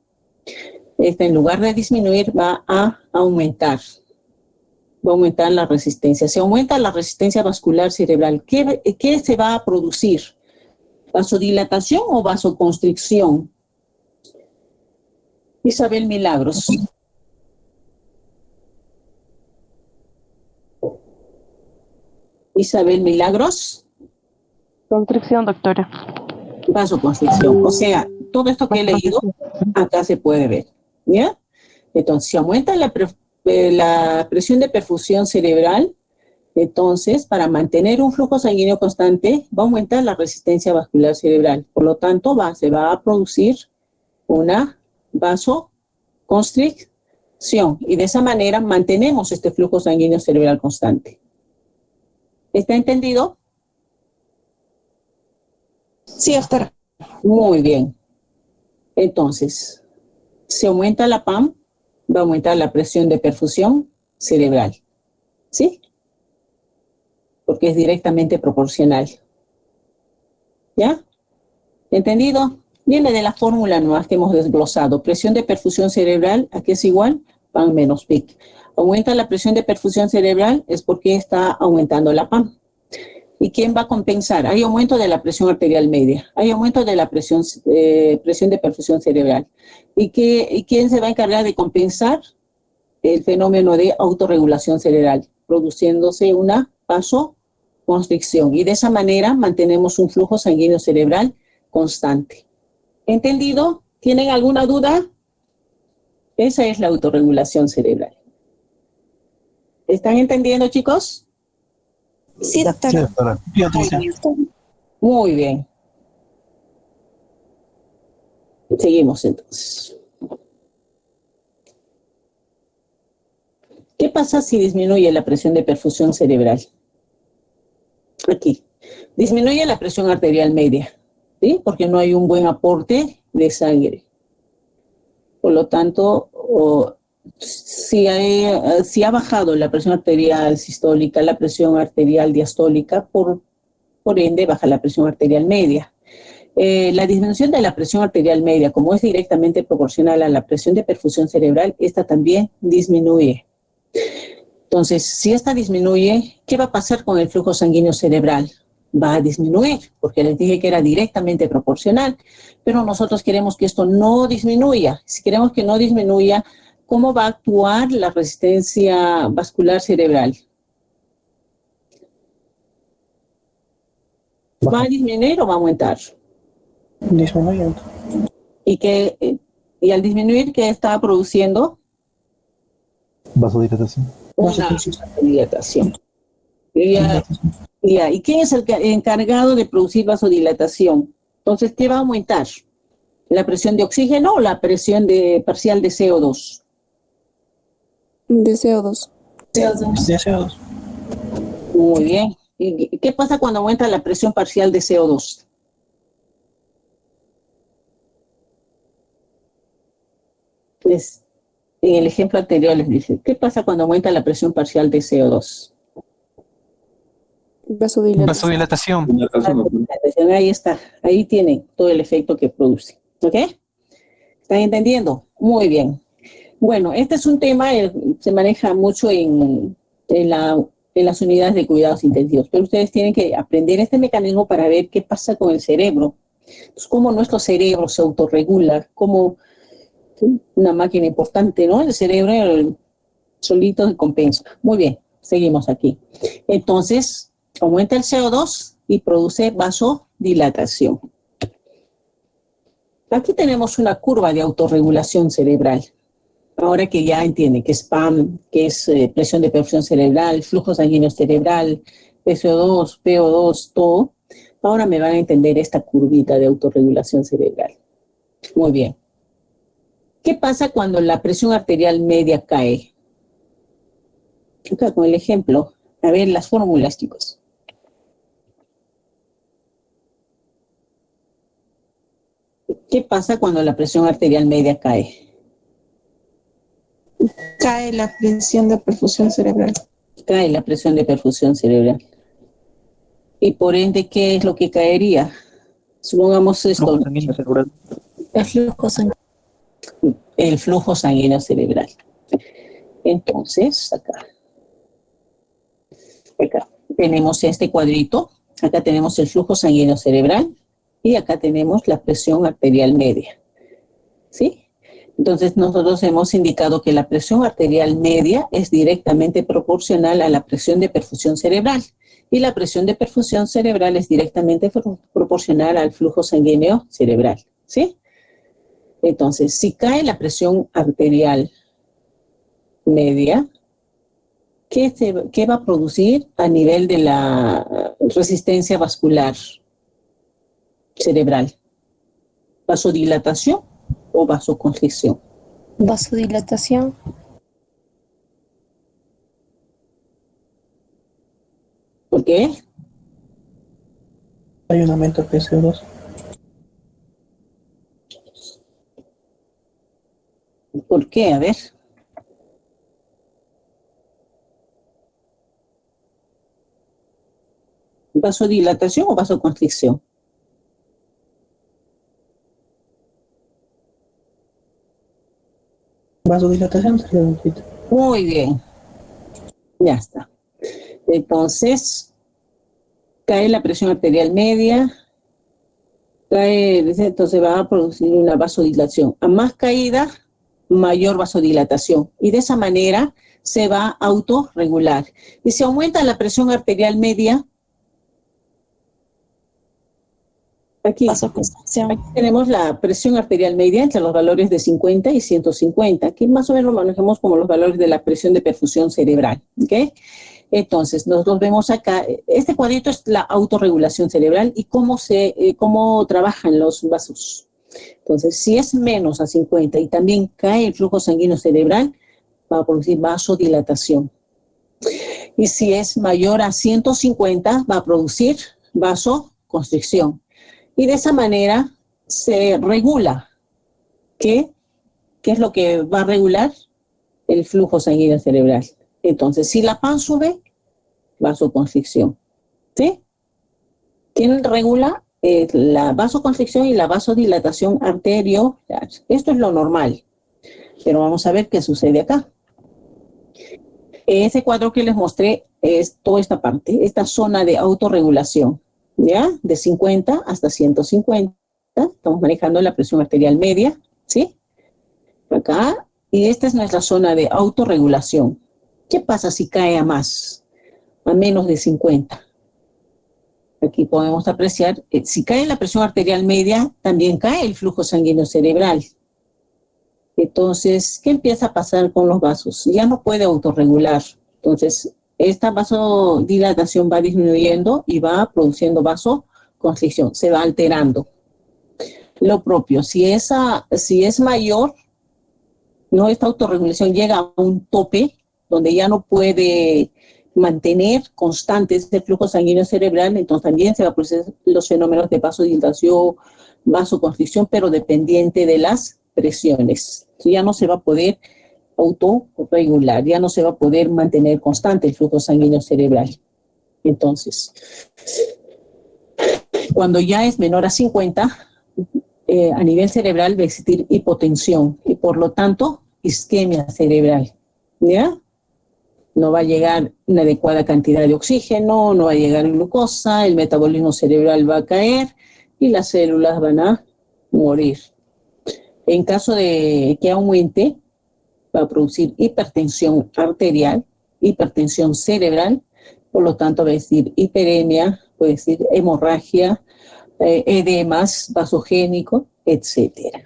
En lugar de disminuir, va a aumentar. Va a aumentar la resistencia. Si aumenta la resistencia vascular cerebral, ¿qué se va a producir? ¿Vasodilatación o vasoconstricción? Isabel Milagros. Isabel Milagros. Constricción, doctora. Vasoconstricción. O sea, todo esto que he leído, acá se puede ver. ¿Ya? Entonces, si aumenta la presión de perfusión cerebral, entonces, para mantener un flujo sanguíneo constante, va a aumentar la resistencia vascular cerebral. Por lo tanto, se va a producir una vasoconstricción. Y de esa manera mantenemos este flujo sanguíneo cerebral constante. ¿Está entendido? Sí, doctora. Muy bien. Entonces, si aumenta la PAM, va a aumentar la presión de perfusión cerebral. ¿Sí? Porque es directamente proporcional. ¿Ya? ¿Entendido? Viene de la fórmula nueva que hemos desglosado. Presión de perfusión cerebral, ¿a qué es igual? PAM menos PIC. Aumenta la presión de perfusión cerebral es porque está aumentando la PAM. ¿Y quién va a compensar? Hay aumento de la presión arterial media, hay aumento de la presión de perfusión cerebral. ¿Y quién se va a encargar de compensar el fenómeno de autorregulación cerebral? Produciéndose una vasoconstricción. Y de esa manera mantenemos un flujo sanguíneo cerebral constante. ¿Entendido? ¿Tienen alguna duda? Esa es la autorregulación cerebral. ¿Están entendiendo, chicos? Sí, doctora. Sí, doctora. Muy bien. Seguimos entonces. ¿Qué pasa si disminuye la presión de perfusión cerebral? Aquí. Disminuye la presión arterial media, ¿sí? Porque no hay un buen aporte de sangre. Por lo tanto, si ha bajado la presión arterial sistólica, la presión arterial diastólica, por ende baja la presión arterial media. La disminución de la presión arterial media, como es directamente proporcional a la presión de perfusión cerebral, esta también disminuye. Entonces, si esta disminuye, ¿qué va a pasar con el flujo sanguíneo cerebral? Va a disminuir, porque les dije que era directamente proporcional, pero nosotros queremos que esto no disminuya. Si queremos que no disminuya, ¿cómo va a actuar la resistencia vascular cerebral? ¿Va a disminuir o va a aumentar? Disminuyendo. Y que Y al disminuir, ¿qué estaba produciendo? Vasodilatación. Una vasodilatación. ¿Y quién es el encargado de producir vasodilatación? Entonces, ¿qué va a aumentar? ¿La presión de oxígeno o la presión parcial de CO2? De CO2. De CO2. Muy bien. ¿Y qué pasa cuando aumenta la presión parcial de CO2? En el ejemplo anterior les dije, ¿qué pasa cuando aumenta la presión parcial de CO2? Vasodilatación. Ahí está, ahí tiene todo el efecto que produce. ¿Ok? ¿Están entendiendo? Muy bien. Bueno, este es un tema, se maneja mucho en las unidades de cuidados intensivos, pero ustedes tienen que aprender este mecanismo para ver qué pasa con el cerebro. Pues cómo nuestro cerebro se autorregula, como una máquina importante, ¿no? El cerebro solito se compensa. Muy bien, seguimos aquí. Entonces, aumenta el CO2 y produce vasodilatación. Aquí tenemos una curva de autorregulación cerebral. Ahora que ya entienden que es PAM, que es presión de perfusión cerebral, flujo sanguíneo cerebral, PCO2, PO2, todo, ahora me van a entender esta curvita de autorregulación cerebral. Muy bien. ¿Qué pasa cuando la presión arterial media cae? Acá con el ejemplo. A ver las fórmulas, chicos. ¿Qué pasa cuando la presión arterial media cae? Cae la presión de perfusión cerebral. Cae la presión de perfusión cerebral. Y por ende, ¿qué es lo que caería? Supongamos esto. El flujo sanguíneo. El flujo sanguíneo cerebral. Entonces, acá tenemos este cuadrito. Acá tenemos el flujo sanguíneo cerebral y acá tenemos la presión arterial media. ¿Sí? Entonces, nosotros hemos indicado que la presión arterial media es directamente proporcional a la presión de perfusión cerebral y la presión de perfusión cerebral es directamente proporcional al flujo sanguíneo cerebral. ¿Sí? Entonces, si cae la presión arterial media, ¿qué va a producir a nivel de la resistencia vascular cerebral? ¿Vasodilatación o vasoconstricción? Vasodilatación. ¿Por qué? Hay un aumento de PCO2. ¿Por qué? A ver. ¿Vasodilatación o vasoconstricción? Vasodilatación sería un poquito. Muy bien. Ya está. Entonces, cae la presión arterial media, entonces va a producir una vasodilatación. A más caída, mayor vasodilatación. Y de esa manera se va a autorregular. Y si aumenta la presión arterial media, aquí tenemos la presión arterial media entre los valores de 50 y 150, que más o menos lo manejamos como los valores de la presión de perfusión cerebral. ¿Okay? Entonces, nosotros vemos acá, este cuadrito es la autorregulación cerebral y cómo trabajan los vasos. Entonces, si es menos a 50 y también cae el flujo sanguíneo cerebral, va a producir vasodilatación. Y si es mayor a 150, va a producir vasoconstricción. Y de esa manera se regula. ¿Qué es lo que va a regular? El flujo sanguíneo cerebral. Entonces, si la PAN sube, vasoconstricción. ¿Sí? ¿Quién regula? La vasoconstricción y la vasodilatación arteriolar. Esto es lo normal. Pero vamos a ver qué sucede acá. Ese cuadro que les mostré es toda esta parte, esta zona de autorregulación. ¿Ya? De 50 hasta 150. Estamos manejando la presión arterial media. ¿Sí? Acá. Y esta es nuestra zona de autorregulación. ¿Qué pasa si cae a más? A menos de 50. Aquí podemos apreciar, si cae la presión arterial media, también cae el flujo sanguíneo cerebral. Entonces, ¿qué empieza a pasar con los vasos? Ya no puede autorregular. Entonces, esta vasodilatación va disminuyendo y va produciendo vasoconstricción, se va alterando. Lo propio, si es mayor, no, esta autorregulación llega a un tope donde ya no puede mantener constante ese flujo sanguíneo cerebral, entonces también se va a producir los fenómenos de vasodilatación, vasoconstricción, pero dependiente de las presiones. Ya no se va a poder autorregular, ya no se va a poder mantener constante el flujo sanguíneo cerebral. Entonces, cuando ya es menor a 50, a nivel cerebral va a existir hipotensión y por lo tanto isquemia cerebral, ¿ya? No va a llegar una adecuada cantidad de oxígeno, no va a llegar glucosa, el metabolismo cerebral va a caer y las células van a morir. En caso de que aumente, va a producir hipertensión arterial, hipertensión cerebral, por lo tanto va a decir hiperemia, puede decir hemorragia, edemas vasogénico, etcétera.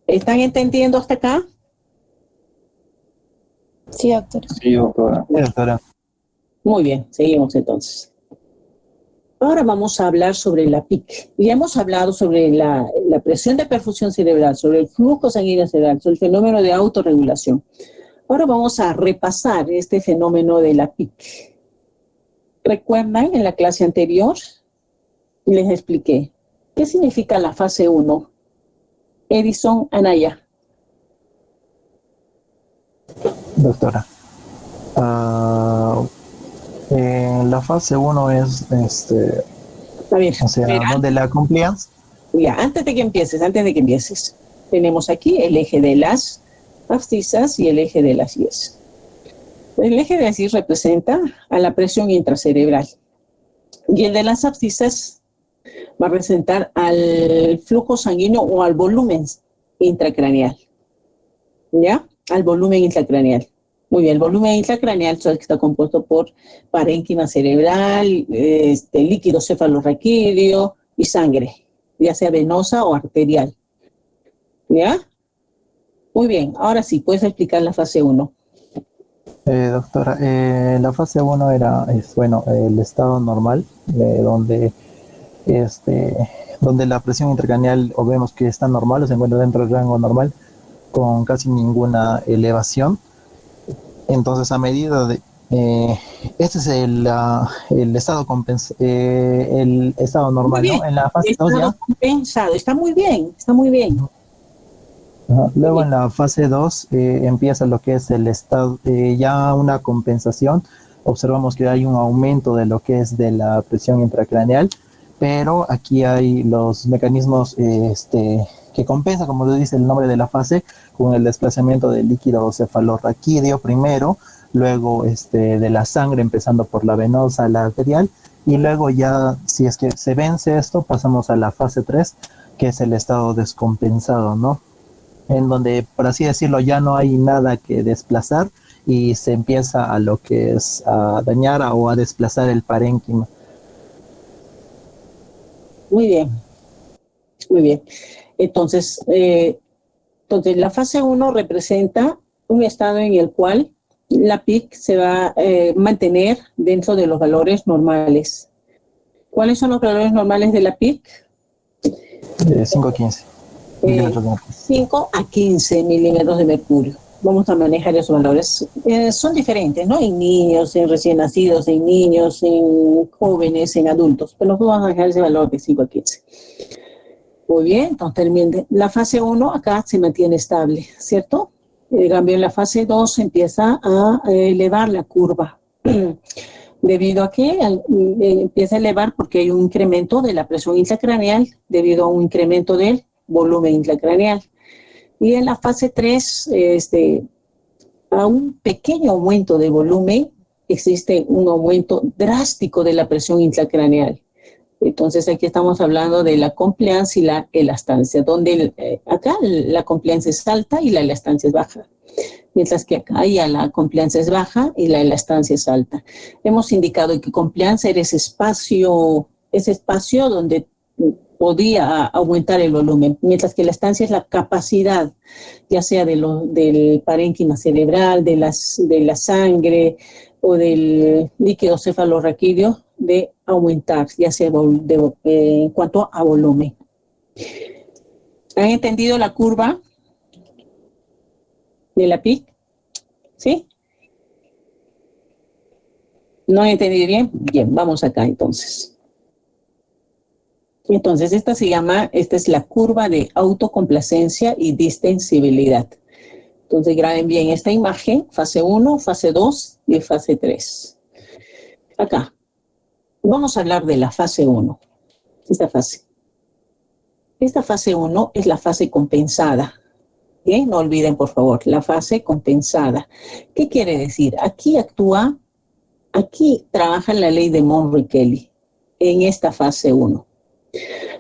¿Están entendiendo hasta acá? Sí, doctora. Sí, doctora. Sí, doctora. Muy bien, seguimos entonces. Ahora vamos a hablar sobre la PIC. Ya hemos hablado sobre la presión de perfusión cerebral, sobre el flujo sanguíneo cerebral, sobre el fenómeno de autorregulación. Ahora vamos a repasar este fenómeno de la PIC. ¿Recuerdan en la clase anterior? Les expliqué. ¿Qué significa la fase 1? Edison, Anaya. Doctora, la fase 1 es, A ver, o sea, verán. donde la compliance. Ya, antes de que empieces, tenemos aquí el eje de las abscisas y el eje de las IES. El eje de las IES representa a la presión intracerebral y el de las abscisas va a representar al flujo sanguíneo o al volumen intracraneal. ¿Ya? Al volumen intracraneal. Muy bien, el volumen intracraneal está compuesto por parénquima cerebral, líquido cefalorraquídeo y sangre, ya sea venosa o arterial. ¿Ya? Muy bien, ahora sí, puedes explicar la fase 1. Doctora, la fase 1 es el estado normal, donde la presión intracraneal o vemos que está normal o se encuentra dentro del rango normal con casi ninguna elevación. Entonces, a medida de este es el estado el estado normal, ¿no? En la fase 2 ya compensado, está muy bien, está muy bien. Luego en la fase 2 empieza lo que es el estado, ya una compensación. Observamos que hay un aumento de lo que es de la presión intracraneal, pero aquí hay los mecanismos que compensa, como dice el nombre de la fase, con el desplazamiento del líquido cefalorraquídeo primero, luego de la sangre, empezando por la venosa, la arterial, y luego ya, si es que se vence esto, pasamos a la fase 3, que es el estado descompensado, ¿no? En donde, por así decirlo, ya no hay nada que desplazar y se empieza a lo que es a dañar o a desplazar el parénquima. Muy bien, muy bien. Entonces, la fase 1 representa un estado en el cual la PIC se va a mantener dentro de los valores normales. ¿Cuáles son los valores normales de la PIC? 5 a 15. 5 a 15 milímetros de mercurio. Vamos a manejar esos valores. Son diferentes, ¿no? En niños, en recién nacidos, en niños, en jóvenes, en adultos. Pero vamos a manejar ese valor de 5 a 15. Muy bien, entonces la fase 1 acá se mantiene estable, ¿cierto? En cambio, en la fase 2 empieza a elevar la curva. ¿Debido a qué? Empieza a elevar porque hay un incremento de la presión intracraneal debido a un incremento del volumen intracraneal. Y en la fase 3, a un pequeño aumento de volumen, existe un aumento drástico de la presión intracraneal. Entonces aquí estamos hablando de la compliance y la elastancia, donde acá la compliance es alta y la elastancia es baja, mientras que acá ya la compliance es baja y la elastancia es alta. Hemos indicado que compliance era ese espacio donde podía aumentar el volumen, mientras que la estancia es la capacidad, ya sea del parénquima cerebral, de la sangre o del líquido cefalorraquídeo, de aumentar, ya sea en cuanto a volumen. ¿Han entendido la curva de la PIC? ¿Sí? ¿No han entendido bien? Bien, vamos acá entonces. Entonces, esta es la curva de autocomplacencia y distensibilidad. Entonces, graben bien esta imagen, fase 1, fase 2 y fase 3. Acá. Vamos a hablar de la fase 1. Esta fase 1 es la fase compensada. ¿Bien? No olviden, por favor, la fase compensada. ¿Qué quiere decir? Aquí trabaja la ley de Monroe-Kelly en esta fase 1.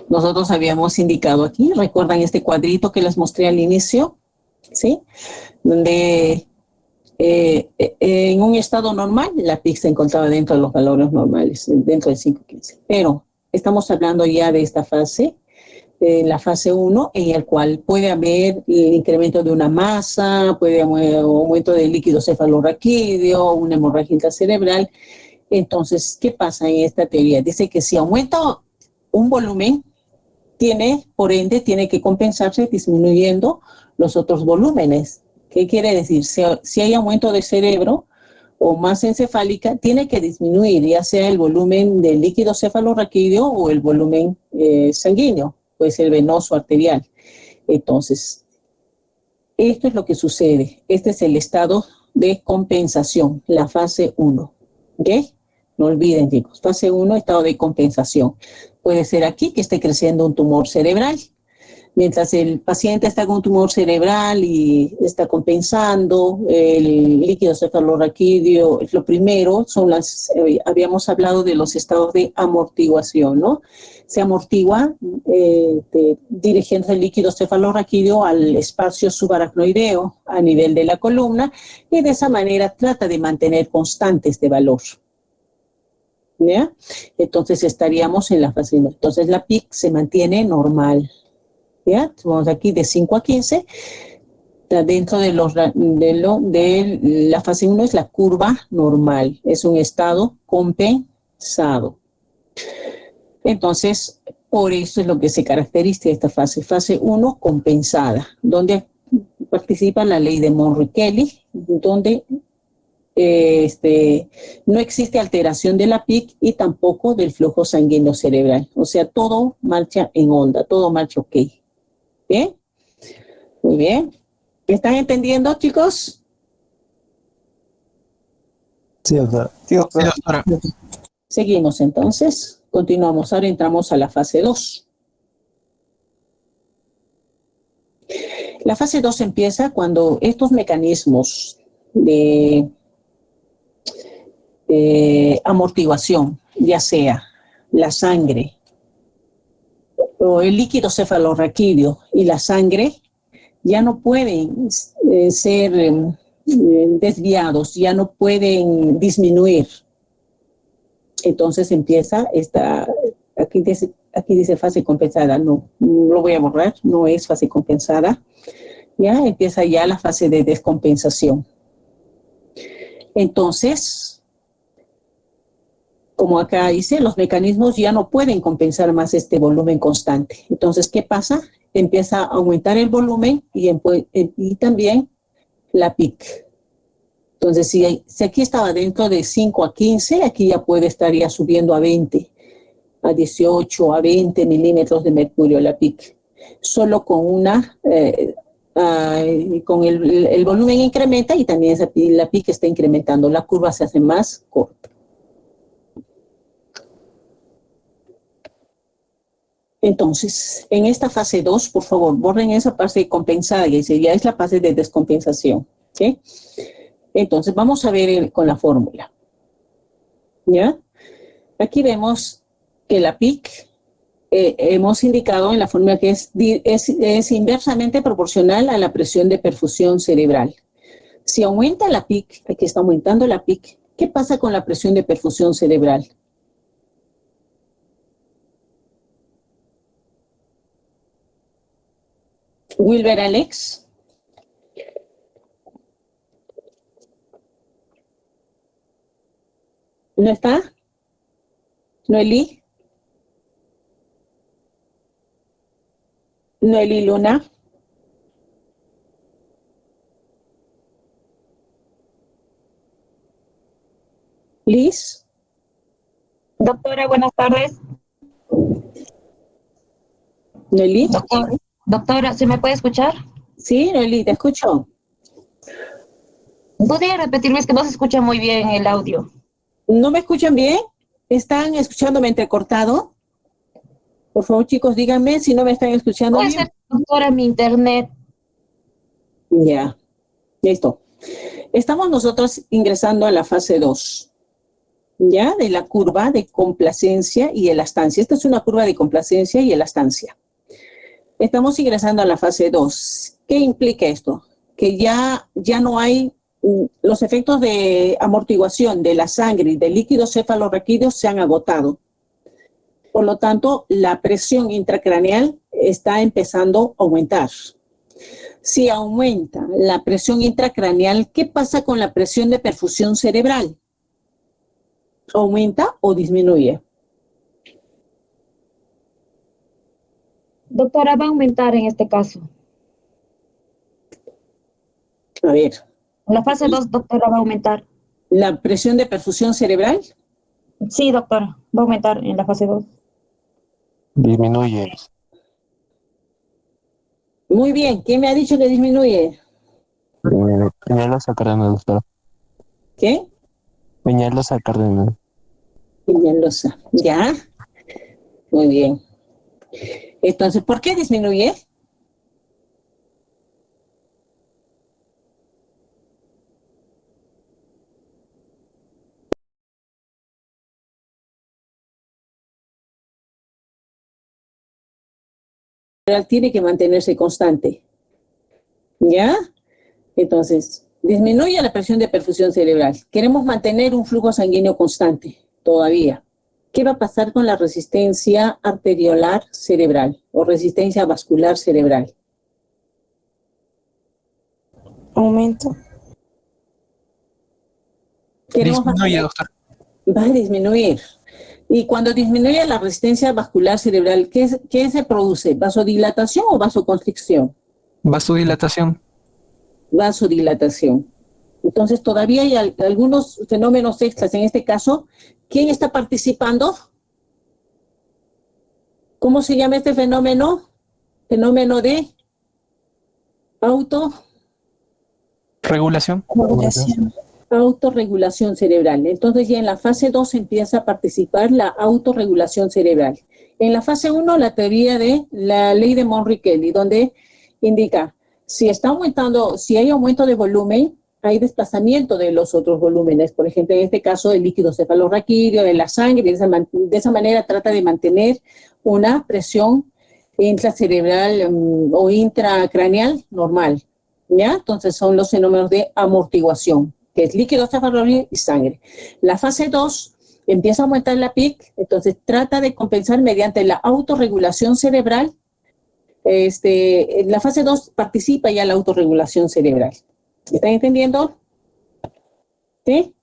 Nosotros habíamos indicado aquí, ¿recuerdan este cuadrito que les mostré al inicio? ¿Sí? Donde en un estado normal la PIC se encontraba dentro de los valores normales, dentro del 5.15. Pero estamos hablando ya de esta fase, la fase 1, en el cual puede haber el incremento de una masa, puede haber aumento del líquido cefalorraquídeo, una hemorragia intracerebral. Entonces, ¿qué pasa en esta teoría? Dice que si aumenta un volumen, por ende, tiene que compensarse disminuyendo los otros volúmenes. ¿Qué quiere decir? Si hay aumento de cerebro o masa encefálica, tiene que disminuir, ya sea el volumen del líquido cefalorraquídeo o el volumen sanguíneo. Puede ser venoso, arterial. Entonces, esto es lo que sucede. Este es el estado de compensación, la fase 1. ¿Ok? No olviden, chicos. Fase 1, estado de compensación. Puede ser aquí que esté creciendo un tumor cerebral. Mientras el paciente está con un tumor cerebral y está compensando, el líquido cefalorraquídeo es lo primero, habíamos hablado de los estados de amortiguación, ¿no? Se amortigua dirigiendo el líquido cefalorraquídeo al espacio subaracnoideo a nivel de la columna y de esa manera trata de mantener constante este valor. ¿Ya? Entonces estaríamos en la fase 1. Entonces la PIC se mantiene normal. ¿Ya? Vamos aquí de 5 a 15. Dentro de la fase 1 es la curva normal. Es un estado compensado. Entonces, por eso es lo que se caracteriza esta fase. Fase 1 compensada, donde participa la ley de Monroe-Kelly, donde no existe alteración de la PIC y tampoco del flujo sanguíneo cerebral. O sea, todo marcha en onda, todo marcha ok. ¿Bien? Muy bien. ¿Están entendiendo, chicos? Sí, doctora. Sí, doctora. Seguimos entonces. Continuamos. Ahora entramos a la fase 2. La fase 2 empieza cuando estos mecanismos de amortiguación, ya sea la sangre o el líquido cefalorraquídeo y la sangre, ya no pueden ser desviados, ya no pueden disminuir. Entonces empieza aquí dice fase compensada, no lo voy a borrar, no es fase compensada. Ya empieza ya la fase de descompensación. Entonces, como acá dice, los mecanismos ya no pueden compensar más este volumen constante. Entonces, ¿qué pasa? Empieza a aumentar el volumen y también la PIC. Entonces, si aquí estaba dentro de 5 a 15, aquí ya puede estar ya subiendo a 20, a 18, a 20 milímetros de mercurio la PIC. Solo con con el volumen incrementa y también la PIC está incrementando. La curva se hace más corta. Entonces, en esta fase 2, por favor, borren esa fase compensada, que ya es la fase de descompensación. ¿Sí? Entonces, vamos a ver con la fórmula. ¿Ya? Aquí vemos que la PIC, hemos indicado en la fórmula que es inversamente proporcional a la presión de perfusión cerebral. Si aumenta la PIC, aquí está aumentando la PIC, ¿qué pasa con la presión de perfusión cerebral? Wilber Alex. ¿No está? Noelí. Noelí Luna. Liz. Doctora, buenas tardes. Noelí. Doctora, ¿se me puede escuchar? Sí, Noelí, te escucho. ¿Podría repetirme? Es que no se escucha muy bien el audio. ¿No me escuchan bien? ¿Están escuchándome entrecortado? Por favor, chicos, díganme si no me están escuchando Puede bien. ser, doctora, mi internet. Ya, listo. Estamos nosotros ingresando a la fase 2, ¿ya? De la curva de complacencia y elastancia. Esta es una curva de complacencia y elastancia. Estamos ingresando a la fase 2. ¿Qué implica esto? Que ya no hay los efectos de amortiguación de la sangre y del líquido cefalorraquídeo se han agotado. Por lo tanto, la presión intracraneal está empezando a aumentar. Si aumenta la presión intracraneal, ¿qué pasa con la presión de perfusión cerebral? ¿Aumenta o disminuye? Doctora, va a aumentar en este caso. A ver. La fase 2, doctora, va a aumentar. ¿La presión de perfusión cerebral? Sí, doctora, va a aumentar en la fase 2. Disminuye. Muy bien. ¿Quién me ha dicho que disminuye? Peñalosa Cárdenas, doctora. ¿Qué? Peñalosa Cárdenas. Peñalosa. ¿Ya? Muy bien. Entonces, ¿por qué disminuye? Tiene que mantenerse constante. ¿Ya? Entonces, disminuye la presión de perfusión cerebral. Queremos mantener un flujo sanguíneo constante todavía. ¿Qué va a pasar con la resistencia arteriolar cerebral o resistencia vascular cerebral? Aumento. Disminuye, doctor. Va a disminuir. Y cuando disminuye la resistencia vascular cerebral, ¿qué se produce? ¿Vasodilatación o vasoconstricción? Vasodilatación. Vasodilatación. Entonces, todavía hay algunos fenómenos extras. En este caso, ¿quién está participando? ¿Cómo se llama este fenómeno? Fenómeno de Regulación. Autorregulación cerebral. Entonces ya en la fase 2 empieza a participar la autorregulación cerebral. En la fase 1, la teoría de la ley de Monroe-Kelly, donde indica si está aumentando, si hay aumento de volumen, hay desplazamiento de los otros volúmenes. Por ejemplo, en este caso, el líquido cefalorraquídeo, de la sangre, de esa manera trata de mantener una presión intracerebral o intracraneal normal. ¿Ya? Entonces son los fenómenos de amortiguación, que es líquido cefalorraquídeo y sangre. La fase 2 empieza a aumentar la PIC, entonces trata de compensar mediante la autorregulación cerebral. En la fase 2 participa ya la autorregulación cerebral. ¿Están entendiendo? ¿Sí?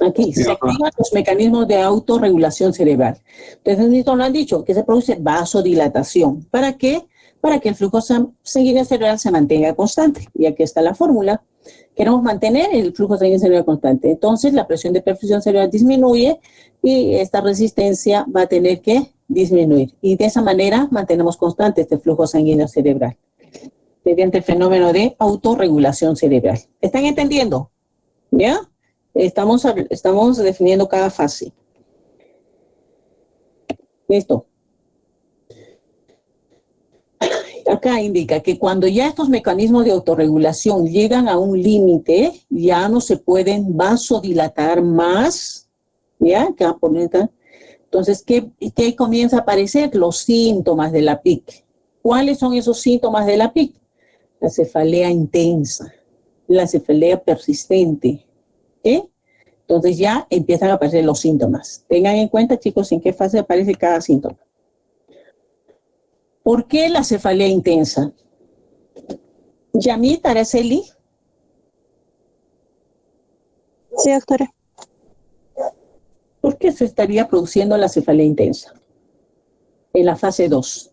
Aquí se activan los mecanismos de autorregulación cerebral. Entonces, nos lo han dicho, que se produce vasodilatación. ¿Para qué? Para que el flujo sanguíneo cerebral se mantenga constante. Y aquí está la fórmula. Queremos mantener el flujo sanguíneo cerebral constante. Entonces, la presión de perfusión cerebral disminuye y esta resistencia va a tener que disminuir. Y de esa manera mantenemos constante este flujo sanguíneo cerebral mediante el fenómeno de autorregulación cerebral. ¿Están entendiendo? ¿Ya? Estamos definiendo cada fase. Listo. Acá indica que cuando ya estos mecanismos de autorregulación llegan a un límite, ya no se pueden vasodilatar más, ¿ya? Entonces, ¿qué comienza a aparecer? Los síntomas de la PIC. ¿Cuáles son esos síntomas de la PIC? La cefalea intensa, la cefalea persistente, Entonces ya empiezan a aparecer los síntomas. Tengan en cuenta, chicos, en qué fase aparece cada síntoma. ¿Por qué la cefalea intensa? Yamit Araceli. Sí, doctora. ¿Por qué se estaría produciendo la cefalea intensa en la fase 2?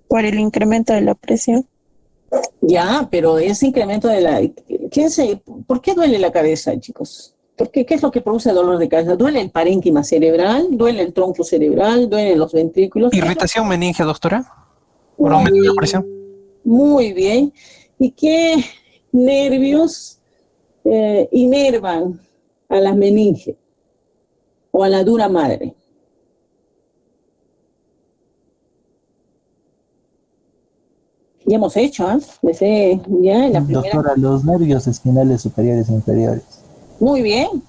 Por el incremento de la presión. Ya, pero ese incremento de la... ¿Por qué duele la cabeza, chicos? ¿Qué es lo que produce dolor de cabeza? ¿Duele el parénquima cerebral? ¿Duele el tronco cerebral? ¿Duelen los ventrículos? ¿Irritación meningia, doctora? ¿Por aumento de la presión? Muy bien. ¿Y qué nervios inervan a las meninges o a la dura madre? Ya hemos hecho, ya en la primera. Doctora, los nervios espinales superiores e inferiores. Muy bien,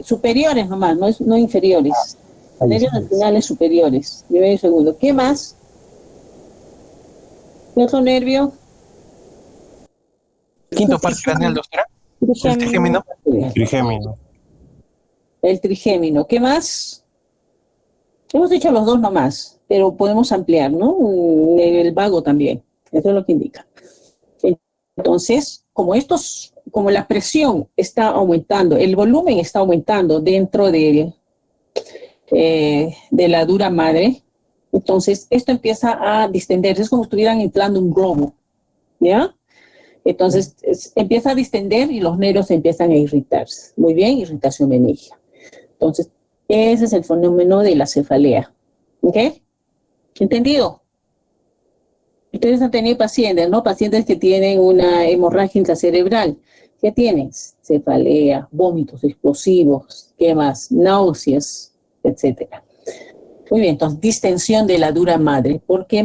superiores nomás, no inferiores. Nervios espinales superiores. Medio segundo. ¿Qué más? ¿Qué otro nervio? Quinto par craneal, doctora. El trigémino. Trigémino. El trigémino. ¿Qué más? Hemos hecho los dos nomás, pero podemos ampliar, ¿no? El vago también. Eso es lo que indica. Entonces, como la presión está aumentando, el volumen está aumentando dentro de la dura madre, entonces esto empieza a distenderse, es como si estuvieran inflando un globo, ¿ya? Entonces empieza a distender y los nervios empiezan a irritarse. Muy bien, irritación meningia. Entonces, ese es el fenómeno de la cefalea. ¿Ok? ¿Entendido? Ustedes han tenido pacientes, ¿no? Pacientes que tienen una hemorragia intracerebral. ¿Qué tienen? Cefalea, vómitos explosivos, ¿qué más? Náuseas, etcétera. Muy bien, entonces, distensión de la dura madre. ¿Por qué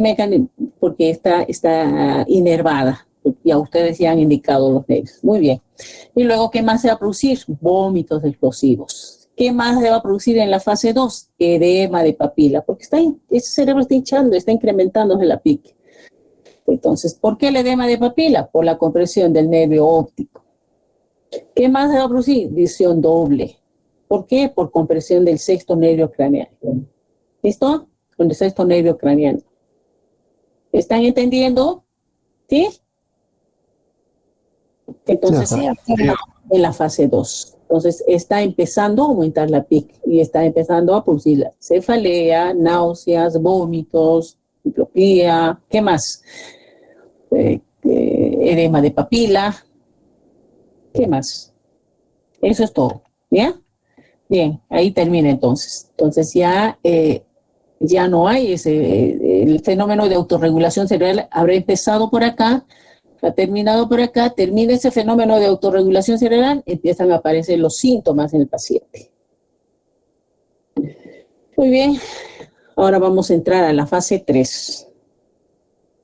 Porque está inervada. Ya ustedes ya han indicado los nervios. Muy bien. Y luego, ¿qué más se va a producir? Vómitos explosivos. ¿Qué más se va a producir en la fase 2? Edema de papila, porque ese cerebro está hinchando, está incrementándose la PIC. Entonces, ¿por qué el edema de papila? Por la compresión del nervio óptico. ¿Qué más se va a producir? Visión doble. ¿Por qué? Por compresión del sexto nervio craneal. ¿Listo? Con el sexto nervio craneal. ¿Están entendiendo? ¿Sí? Entonces, Sí, en la fase 2. Entonces, está empezando a aumentar la PIC y está empezando a producir la cefalea, náuseas, vómitos, diplopía, ¿qué más? Edema de papila, ¿qué más? Eso es todo, ¿ya? Bien, ahí termina entonces. Entonces ya no hay el fenómeno de autorregulación cerebral, habrá empezado por acá, ha terminado por acá, termina ese fenómeno de autorregulación cerebral, empiezan a aparecer los síntomas en el paciente. Muy bien, ahora vamos a entrar a la fase 3.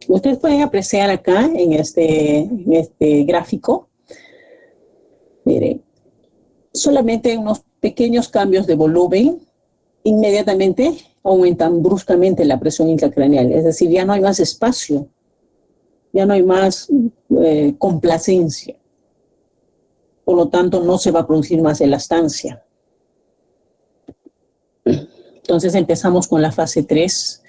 Ustedes pueden apreciar acá en este gráfico, miren, solamente unos pequeños cambios de volumen inmediatamente aumentan bruscamente la presión intracraneal, es decir, ya no hay más espacio, ya no hay más complacencia, por lo tanto no se va a producir más elastancia. Entonces empezamos con la fase 3,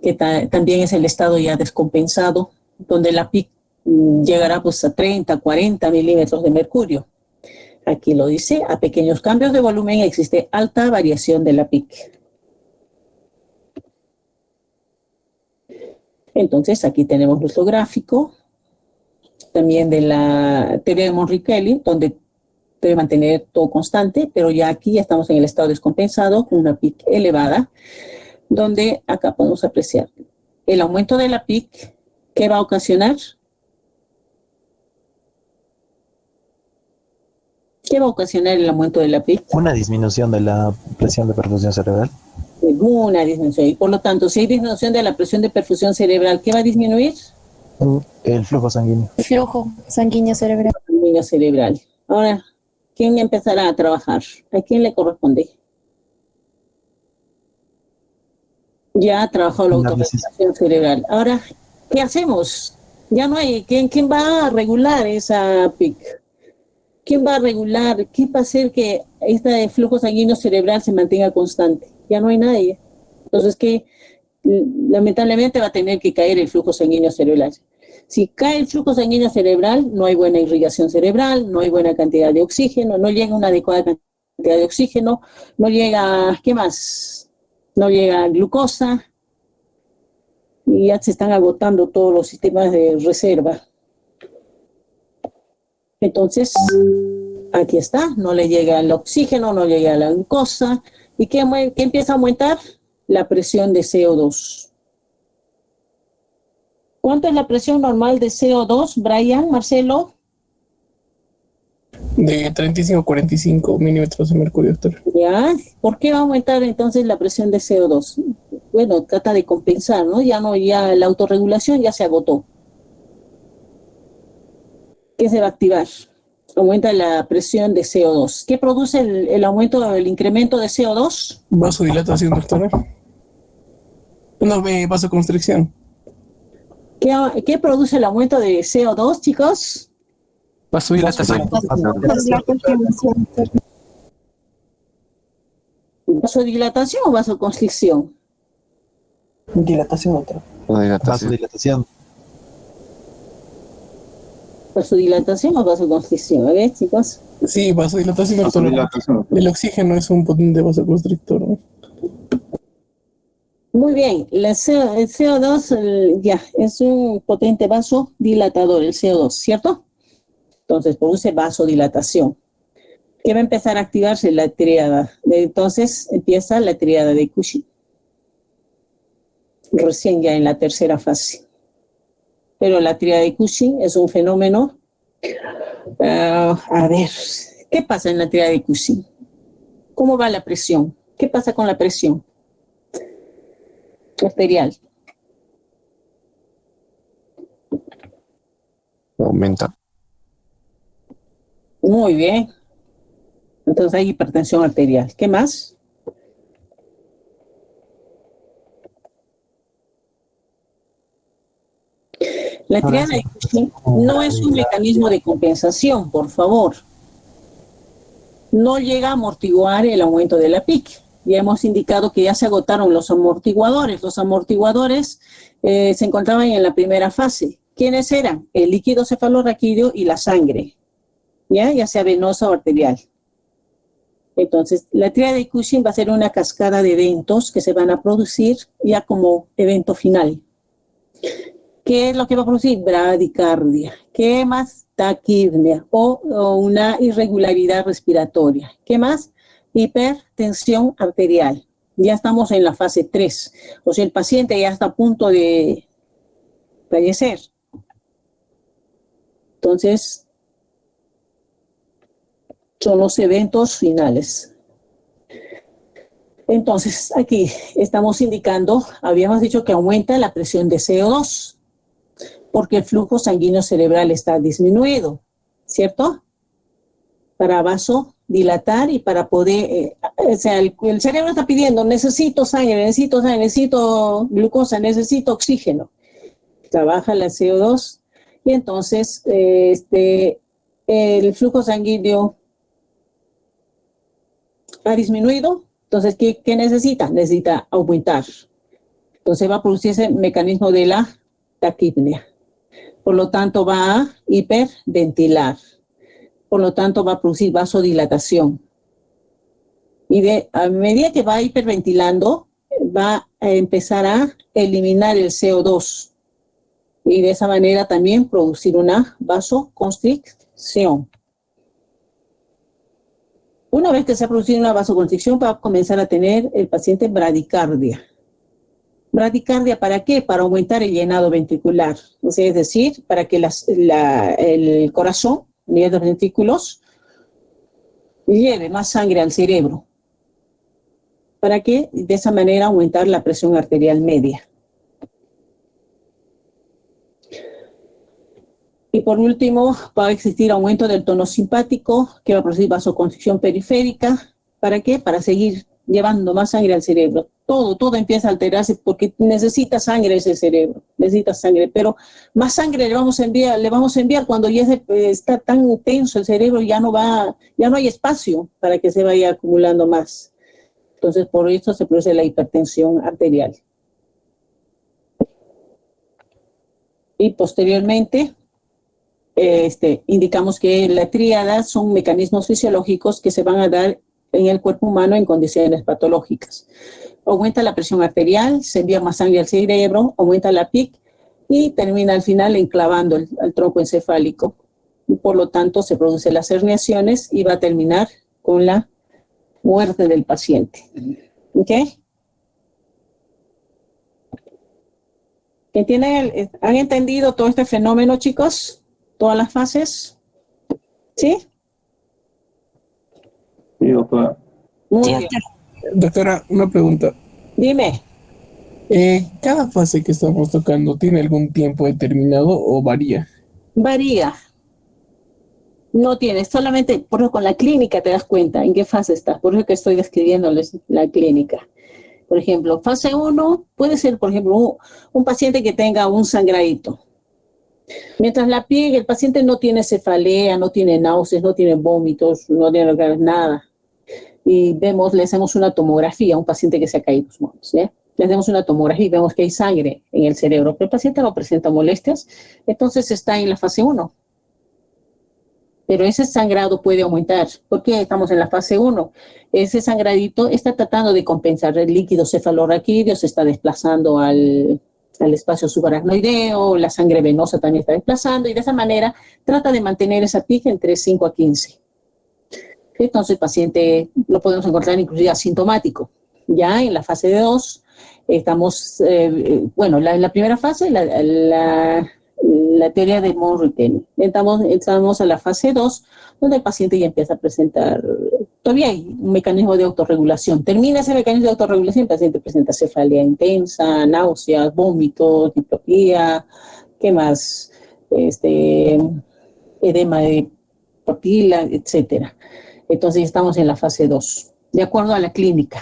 que también es el estado ya descompensado, donde la PIC llegará pues a 30, 40 milímetros de mercurio. Aquí lo dice, a pequeños cambios de volumen existe alta variación de la PIC. Entonces aquí tenemos nuestro gráfico, también de la teoría de Monrichelli, donde debe mantener todo constante, pero ya aquí estamos en el estado descompensado con una PIC elevada, donde acá podemos apreciar el aumento de la PIC que va a ocasionar. ¿Qué va a ocasionar el aumento de la PIC? Una disminución de la presión de perfusión cerebral. Una disminución. Y por lo tanto, si hay disminución de la presión de perfusión cerebral, ¿qué va a disminuir? El flujo sanguíneo. El flujo sanguíneo cerebral. Sanguíneo cerebral. Ahora, ¿quién empezará a trabajar? ¿A quién le corresponde? Ya ha trabajado la autorregulación cerebral. Ahora, ¿qué hacemos? Ya no hay. ¿Quién va a regular esa PIC? ¿Quién va a regular? ¿Qué va a hacer que este flujo sanguíneo cerebral se mantenga constante? Ya no hay nadie. Entonces, lamentablemente va a tener que caer el flujo sanguíneo cerebral. Si cae el flujo sanguíneo cerebral, no hay buena irrigación cerebral, no hay buena cantidad de oxígeno, no llega una adecuada cantidad de oxígeno, no llega, ¿qué más? No llega glucosa, y ya se están agotando todos los sistemas de reserva. Entonces, aquí está, no le llega el oxígeno, no llega la glucosa, ¿y qué empieza a aumentar? La presión de CO2. ¿Cuánto es la presión normal de CO2, Brian, Marcelo? De 35 a 45 milímetros de mercurio, doctor. ¿Ya? ¿Por qué va a aumentar entonces la presión de CO2? Bueno, trata de compensar, ¿no? Ya la autorregulación ya se agotó. ¿Qué se va a activar? Aumenta la presión de CO2. ¿Qué produce el aumento, el incremento de CO2? Vasodilatación, doctora. No, vasoconstricción. ¿Qué produce el aumento de CO2, chicos? Vasodilatación. ¿Vasodilatación o vasoconstricción? Dilatación, otra. Vasodilatación. ¿Vasodilatación o vasoconstricción? A ver, chicos. Sí, vasodilatación, doctora. El oxígeno es un potente vasoconstrictor, ¿no? Muy bien, el CO2 ya es un potente vasodilatador, el CO2, ¿cierto? Entonces produce vasodilatación. ¿Qué va a empezar a activarse? La tríada. Entonces empieza la tríada de Cushing. Recién ya en la tercera fase. Pero la tríada de Cushing es un fenómeno. A ver, ¿qué pasa en la tríada de Cushing? ¿Cómo va la presión? ¿Qué pasa con la presión arterial? Aumenta. Muy bien. Entonces hay hipertensión arterial. ¿Qué más? La tríada de Cushing no es un mecanismo de compensación, por favor. No llega a amortiguar el aumento de la PIC. Ya hemos indicado que ya se agotaron los amortiguadores. Los amortiguadores se encontraban en la primera fase. ¿Quiénes eran? El líquido cefalorraquídeo y la sangre, ya sea venosa o arterial. Entonces, la tríada de Cushing va a ser una cascada de eventos que se van a producir ya como evento final. ¿Qué es lo que va a producir? Bradicardia. ¿Qué más? Taquipnea o una irregularidad respiratoria. ¿Qué más? Hipertensión arterial. Ya estamos en la fase 3. O sea, el paciente ya está a punto de fallecer. Entonces, son los eventos finales. Entonces, aquí estamos indicando, habíamos dicho que aumenta la presión de CO2, porque el flujo sanguíneo cerebral está disminuido, ¿cierto? Para vasodilatar y para poder, o sea, el cerebro está pidiendo, necesito sangre, necesito glucosa, necesito oxígeno. Trabaja la CO2 y entonces el flujo sanguíneo ha disminuido. Entonces, ¿qué necesita? Necesita aumentar. Entonces va a producir ese mecanismo de la taquipnea. Por lo tanto, va a hiperventilar. Por lo tanto, va a producir vasodilatación. Y a medida que va hiperventilando, va a empezar a eliminar el CO2. Y de esa manera también producir una vasoconstricción. Una vez que se ha producido una vasoconstricción, va a comenzar a tener el paciente bradicardia. ¿Bradicardia para qué? Para aumentar el llenado ventricular. O sea, es decir, para que el corazón, a nivel de los ventrículos, lleve más sangre al cerebro. ¿Para qué? De esa manera aumentar la presión arterial media. Y por último, va a existir aumento del tono simpático, que va a producir vasoconstricción periférica. ¿Para qué? Para seguir llevando más sangre al cerebro. Todo empieza a alterarse porque necesita sangre ese cerebro, necesita sangre. Pero más sangre le vamos a enviar cuando ya está tan tenso el cerebro, ya no hay espacio para que se vaya acumulando más. Entonces, por eso se produce la hipertensión arterial. Y posteriormente, indicamos que la tríada son mecanismos fisiológicos que se van a dar en el cuerpo humano en condiciones patológicas. Aumenta la presión arterial, se envía más sangre al cerebro, aumenta la PIC y termina al final enclavando al tronco encefálico. Y por lo tanto, se producen las herniaciones y va a terminar con la muerte del paciente. ¿Ok? ¿Han entendido todo este fenómeno, chicos? ¿Todas las fases? ¿Sí? Sí, doctora. Muy bien. Doctora, una pregunta. Dime. ¿Cada fase que estamos tocando tiene algún tiempo determinado o varía? Varía. No tienes, solamente por eso con la clínica te das cuenta en qué fase estás. Por eso que estoy describiéndoles la clínica. Por ejemplo, fase 1 puede ser, por ejemplo, un paciente que tenga un sangradito. Mientras la PIG, el paciente no tiene cefalea, no tiene náuseas, no tiene vómitos, no tiene nada. Y le hacemos una tomografía a un paciente que se ha caído, ¿sí? Le hacemos una tomografía y vemos que hay sangre en el cerebro, pero el paciente no presenta molestias, entonces está en la fase 1. Pero ese sangrado puede aumentar. ¿Por qué estamos en la fase 1? Ese sangradito está tratando de compensar el líquido cefalorraquídeo, se está desplazando al espacio subaracnoideo, la sangre venosa también está desplazando y de esa manera trata de mantener esa PIG entre 5 a 15. Entonces el paciente lo podemos encontrar inclusive asintomático. Ya en la fase 2 estamos, la primera fase, la teoría de Monroe-Tenney. Entramos a la fase 2, donde el paciente ya empieza a presentar, todavía hay un mecanismo de autorregulación. Termina ese mecanismo de autorregulación, el paciente presenta cefalea intensa, náuseas, vómitos, diplopía, ¿qué más? Edema de papila, etcétera. Entonces estamos en la fase 2, de acuerdo a la clínica.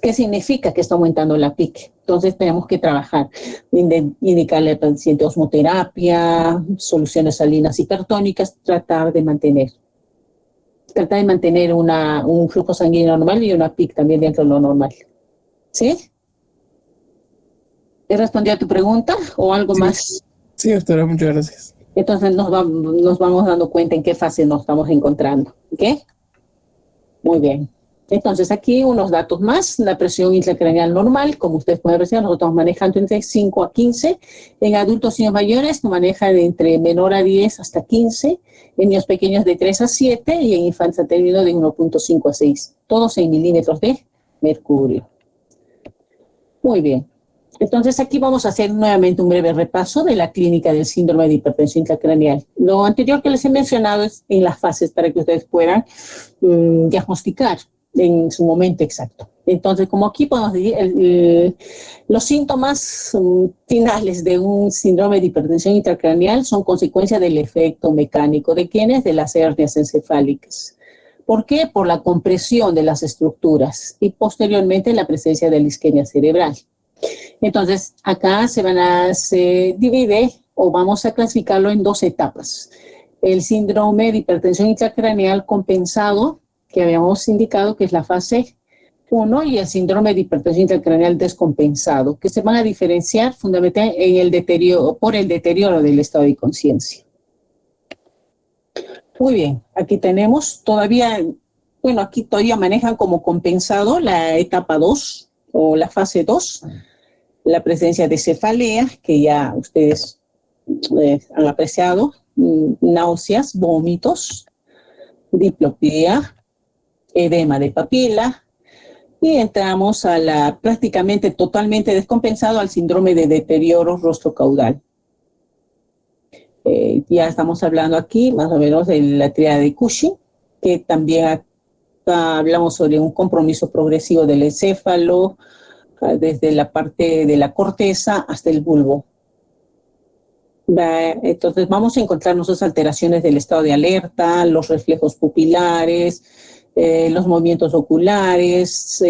¿Qué significa que está aumentando la PIC? Entonces tenemos que trabajar, indicarle al paciente osmoterapia, soluciones salinas hipertónicas, tratar de mantener un flujo sanguíneo normal y una PIC también dentro de lo normal. ¿Sí? ¿He respondido a tu pregunta o algo más? Sí, doctora, muchas gracias. Entonces nos vamos dando cuenta en qué fase nos estamos encontrando. ¿Ok? Muy bien. Entonces aquí unos datos más. La presión intracraneal normal, como ustedes pueden apreciar, nosotros estamos manejando entre 5 a 15. En adultos y niños mayores nos maneja de entre menor a 10 hasta 15. En niños pequeños de 3 a 7 y en infantes a término de 1.5 a 6. Todos en milímetros de mercurio. Muy bien. Entonces aquí vamos a hacer nuevamente un breve repaso de la clínica del síndrome de hipertensión intracraneal. Lo anterior que les he mencionado es en las fases para que ustedes puedan diagnosticar en su momento exacto. Entonces, como aquí podemos decir, los síntomas finales de un síndrome de hipertensión intracraneal son consecuencia del efecto mecánico de ¿quiénes? De las hernias encefálicas. ¿Por qué? Por la compresión de las estructuras y posteriormente la presencia de la isquemia cerebral. Entonces, acá se divide o vamos a clasificarlo en 2 etapas. El síndrome de hipertensión intracraneal compensado, que habíamos indicado que es la fase 1, y el síndrome de hipertensión intracraneal descompensado, que se van a diferenciar fundamentalmente por el deterioro del estado de conciencia. Muy bien, aquí tenemos aquí todavía manejan como compensado la etapa 2 o la fase 2, la presencia de cefalea, que ya ustedes han apreciado, náuseas, vómitos, diplopía, edema de papila, y entramos a prácticamente totalmente descompensado al síndrome de deterioro rostrocaudal. Ya estamos hablando aquí más o menos de la tríada de Cushing, que también acá hablamos sobre un compromiso progresivo del encéfalo, desde la parte de la corteza hasta el bulbo. Entonces vamos a encontrar nuestras alteraciones del estado de alerta, los reflejos pupilares, los movimientos oculares,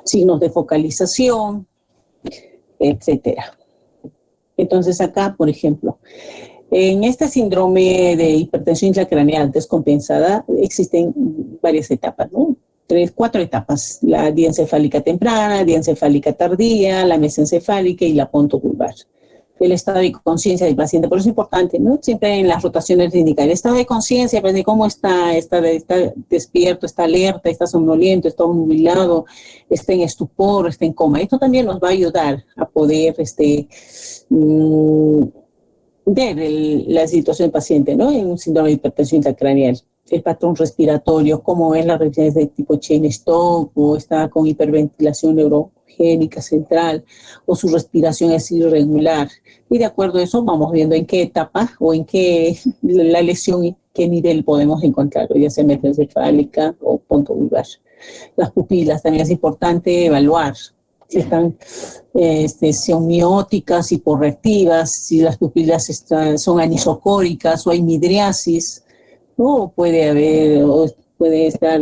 signos de focalización, etcétera. Entonces acá, por ejemplo, en este síndrome de hipertensión intracraneal descompensada existen varias etapas, ¿no? cuatro etapas: la diencefálica temprana, diencefálica tardía, la mesencefálica y la pontovulvar. El estado de conciencia del paciente, por eso es importante, ¿no? Siempre en las rotaciones clínicas, el estado de conciencia, pues, de cómo está despierto, está alerta, está somnoliento, está nubilado, está en estupor, está en coma. Esto también nos va a ayudar a poder ver la situación del paciente, ¿no? En un síndrome de hipertensión intracraneal. El patrón respiratorio, cómo es la respiración de tipo Cheyne-Stokes, o está con hiperventilación neurogénica central, o su respiración es irregular. Y de acuerdo a eso vamos viendo en qué etapa o en qué la lesión y qué nivel podemos encontrarlo, ya sea mesencefálica o pontovulvar. Las pupilas también es importante evaluar si están mióticas, hiporreactivas, si las pupilas son anisocóricas o hay midriasis, o puede estar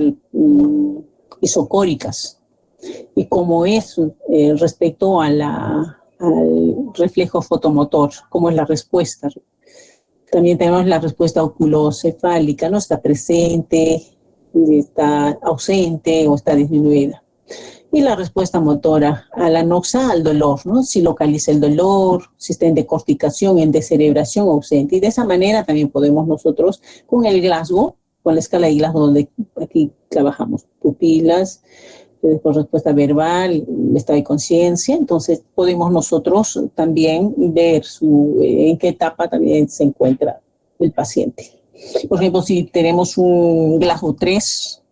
isocóricas. Y como es respecto a al reflejo fotomotor, cómo es la respuesta. También tenemos la respuesta oculocefálica, ¿no? Está presente, está ausente o está disminuida. Y la respuesta motora a la anoxa, al dolor, ¿no? Si localiza el dolor, si está en decorticación, en descerebración ausente. Y de esa manera también podemos nosotros, con el Glasgow, con la escala de Glasgow, donde aquí trabajamos pupilas, por respuesta verbal, estado de conciencia, entonces podemos nosotros también ver en qué etapa también se encuentra el paciente. Por ejemplo, si tenemos un Glasgow 3,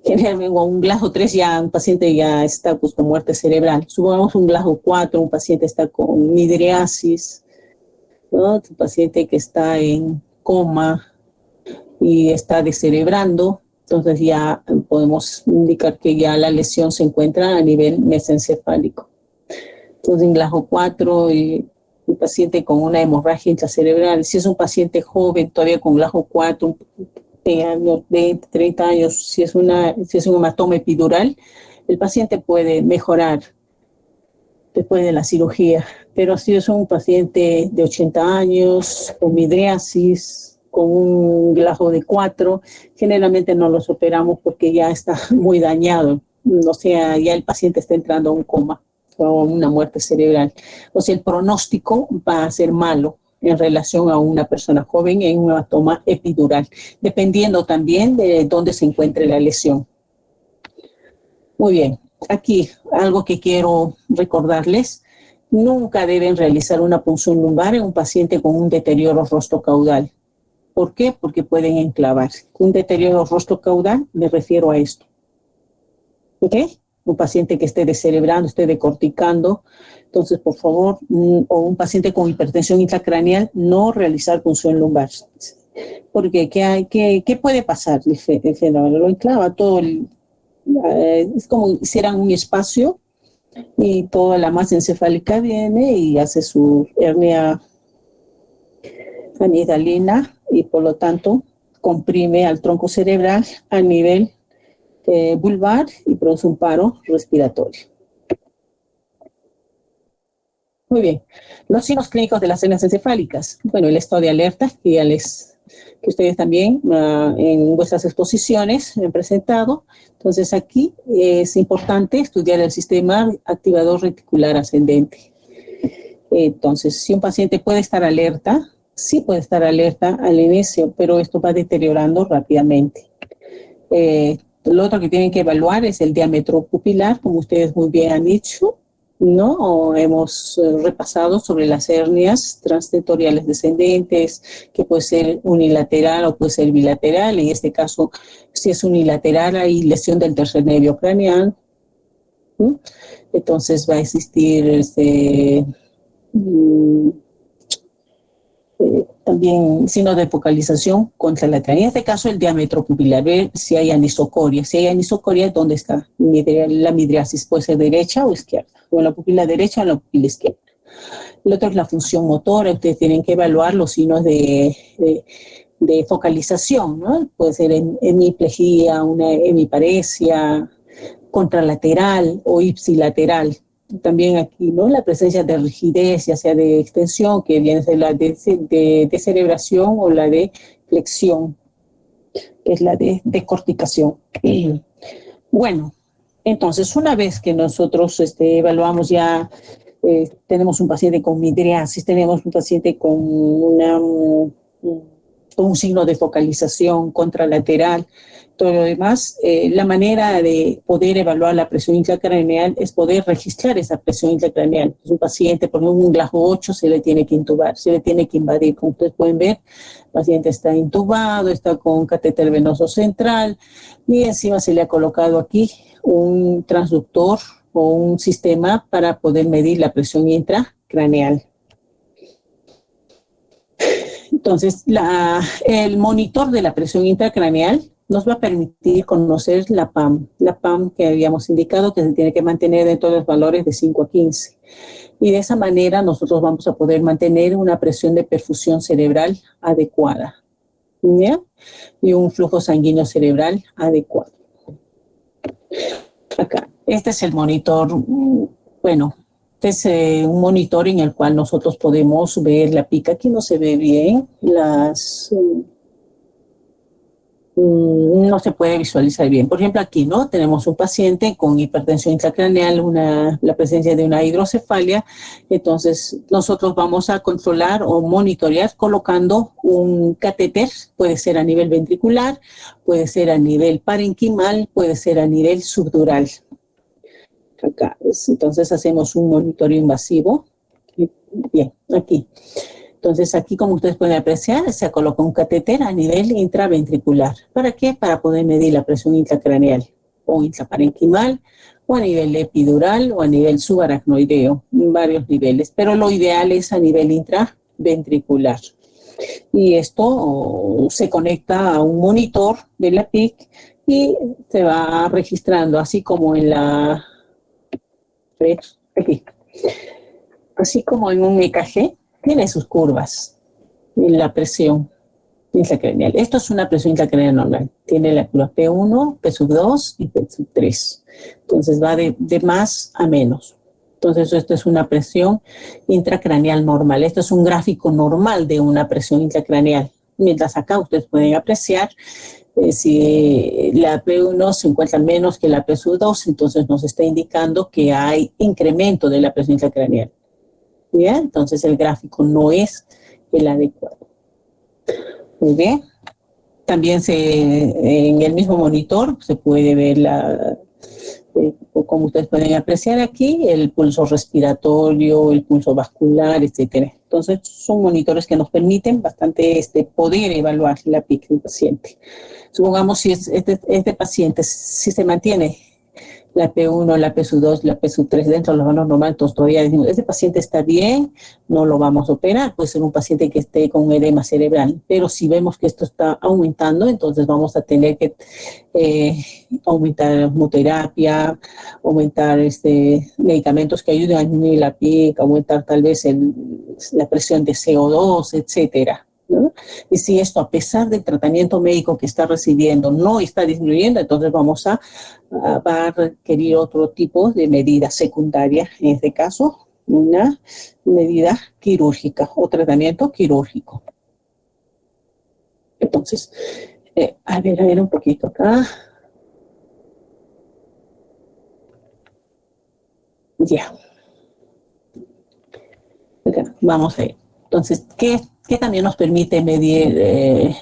generalmente un Glasgow 3 ya un paciente ya está pues, con muerte cerebral. Supongamos un Glasgow 4, un paciente está con midriasis, ¿no? Un paciente que está en coma y está descerebrando, entonces ya podemos indicar que ya la lesión se encuentra a nivel mesencefálico. Entonces en Glasgow 4, el paciente con una hemorragia intracerebral, si es un paciente joven todavía con Glasgow 4, años, 20, 30 años, si es un hematoma epidural, el paciente puede mejorar después de la cirugía. Pero si es un paciente de 80 años, con midriasis, con un Glasgow de 4, generalmente no los operamos porque ya está muy dañado. O sea, ya el paciente está entrando a un coma o una muerte cerebral. O sea, el pronóstico va a ser malo en relación a una persona joven en un hematoma epidural, dependiendo también de dónde se encuentre la lesión. Muy bien, aquí algo que quiero recordarles: nunca deben realizar una punción lumbar en un paciente con un deterioro rostrocaudal. ¿Por qué? Porque pueden enclavar. Un deterioro rostrocaudal, me refiero a esto. ¿Ok? Un paciente que esté descerebrando, esté decorticando. Entonces, por favor, o un paciente con hipertensión intracraneal, no realizar punción lumbar. Porque, ¿qué puede pasar? El fenómeno lo enclava todo. Es como si hicieran un espacio y toda la masa encefálica viene y hace su hernia amigdalina y por lo tanto comprime al tronco cerebral a nivel vulvar y produce un paro respiratorio. Muy bien. Los signos clínicos de las hernias encefálicas. Bueno, el estado de alerta que ustedes también en vuestras exposiciones me han presentado. Entonces aquí es importante estudiar el sistema activador reticular ascendente. Entonces, si un paciente puede estar alerta, sí puede estar alerta al inicio, pero esto va deteriorando rápidamente. Lo otro que tienen que evaluar es el diámetro pupilar, como ustedes muy bien han dicho, ¿no? O hemos repasado sobre las hernias transtentoriales descendentes, que puede ser unilateral o puede ser bilateral. En este caso, si es unilateral, hay lesión del tercer nervio craneal. Entonces va a existir también signos de focalización contralateral. En este caso, el diámetro pupilar, ver si hay anisocoria. Si hay anisocoria, ¿dónde está la midriasis? Puede ser derecha o izquierda, o en la pupila derecha o en la pupila izquierda. Lo otro es la función motora. Ustedes tienen que evaluar los signos de focalización, ¿no? Puede ser hemiplegia, una hemiparesia, contralateral o ipsilateral. También aquí, ¿no? La presencia de rigidez, ya sea de extensión, que viene a ser la de descerebración, o la de flexión, que es la de decorticación. Bueno, entonces una vez que nosotros evaluamos ya, tenemos un paciente con midriasis, tenemos un paciente con un signo de focalización contralateral, todo lo demás, la manera de poder evaluar la presión intracraneal es poder registrar esa presión intracraneal. Es un paciente, por ejemplo, un Glasgow 8 se le tiene que intubar, se le tiene que invadir. Como ustedes pueden ver, el paciente está intubado, está con catéter venoso central y encima se le ha colocado aquí un transductor o un sistema para poder medir la presión intracraneal. Entonces, el monitor de la presión intracraneal nos va a permitir conocer la PAM que habíamos indicado que se tiene que mantener dentro de los valores de 5 a 15. Y de esa manera nosotros vamos a poder mantener una presión de perfusión cerebral adecuada, ¿ya? Y un flujo sanguíneo cerebral adecuado. Acá, este es el monitor, bueno, este es un monitor en el cual nosotros podemos ver la pica. Aquí no se ve bien, no se puede visualizar bien. Por ejemplo, aquí, ¿no? Tenemos un paciente con hipertensión intracraneal, la presencia de una hidrocefalia. Entonces, nosotros vamos a controlar o monitorear colocando un catéter. Puede ser a nivel ventricular, puede ser a nivel parenquimal, puede ser a nivel subdural. Acá, entonces hacemos un monitoreo invasivo. Bien, aquí. Entonces aquí, como ustedes pueden apreciar, se coloca un catéter a nivel intraventricular. ¿Para qué? Para poder medir la presión intracraneal o intraparenquimal, o a nivel epidural o a nivel subaracnoideo, en varios niveles. Pero lo ideal es a nivel intraventricular. Y esto se conecta a un monitor de la PIC y se va registrando, así como en la... Aquí. Así como en un EKG, tiene sus curvas en la presión intracraneal. Esto es una presión intracraneal normal. Tiene la curva P1, P2 y P3. Entonces va de más a menos. Entonces esto es una presión intracraneal normal. Esto es un gráfico normal de una presión intracraneal. Mientras acá ustedes pueden apreciar si la P1 se encuentra menos que la P2, entonces nos está indicando que hay incremento de la presión intracraneal. ¿Ya? Entonces el gráfico no es el adecuado. Muy bien. También en el mismo monitor se puede ver como ustedes pueden apreciar aquí, el pulso respiratorio, el pulso vascular, etcétera. Entonces son monitores que nos permiten bastante poder evaluar la PIC del paciente. Supongamos si este paciente, si se mantiene la P1, la P2, la P3 dentro de los valores normales, entonces todavía decimos, este paciente está bien, no lo vamos a operar, puede ser un paciente que esté con un edema cerebral, pero si vemos que esto está aumentando, entonces vamos a tener que aumentar la hemoterapia, aumentar medicamentos que ayuden a disminuir la PIC, aumentar tal vez la presión de CO2, etcétera, ¿no? Y si esto, a pesar del tratamiento médico que está recibiendo, no está disminuyendo, entonces va a requerir otro tipo de medida secundaria, en este caso, una medida quirúrgica o tratamiento quirúrgico. Entonces, a ver un poquito acá. Ya. Acá, vamos a ver. Entonces, ¿qué también nos permite medir,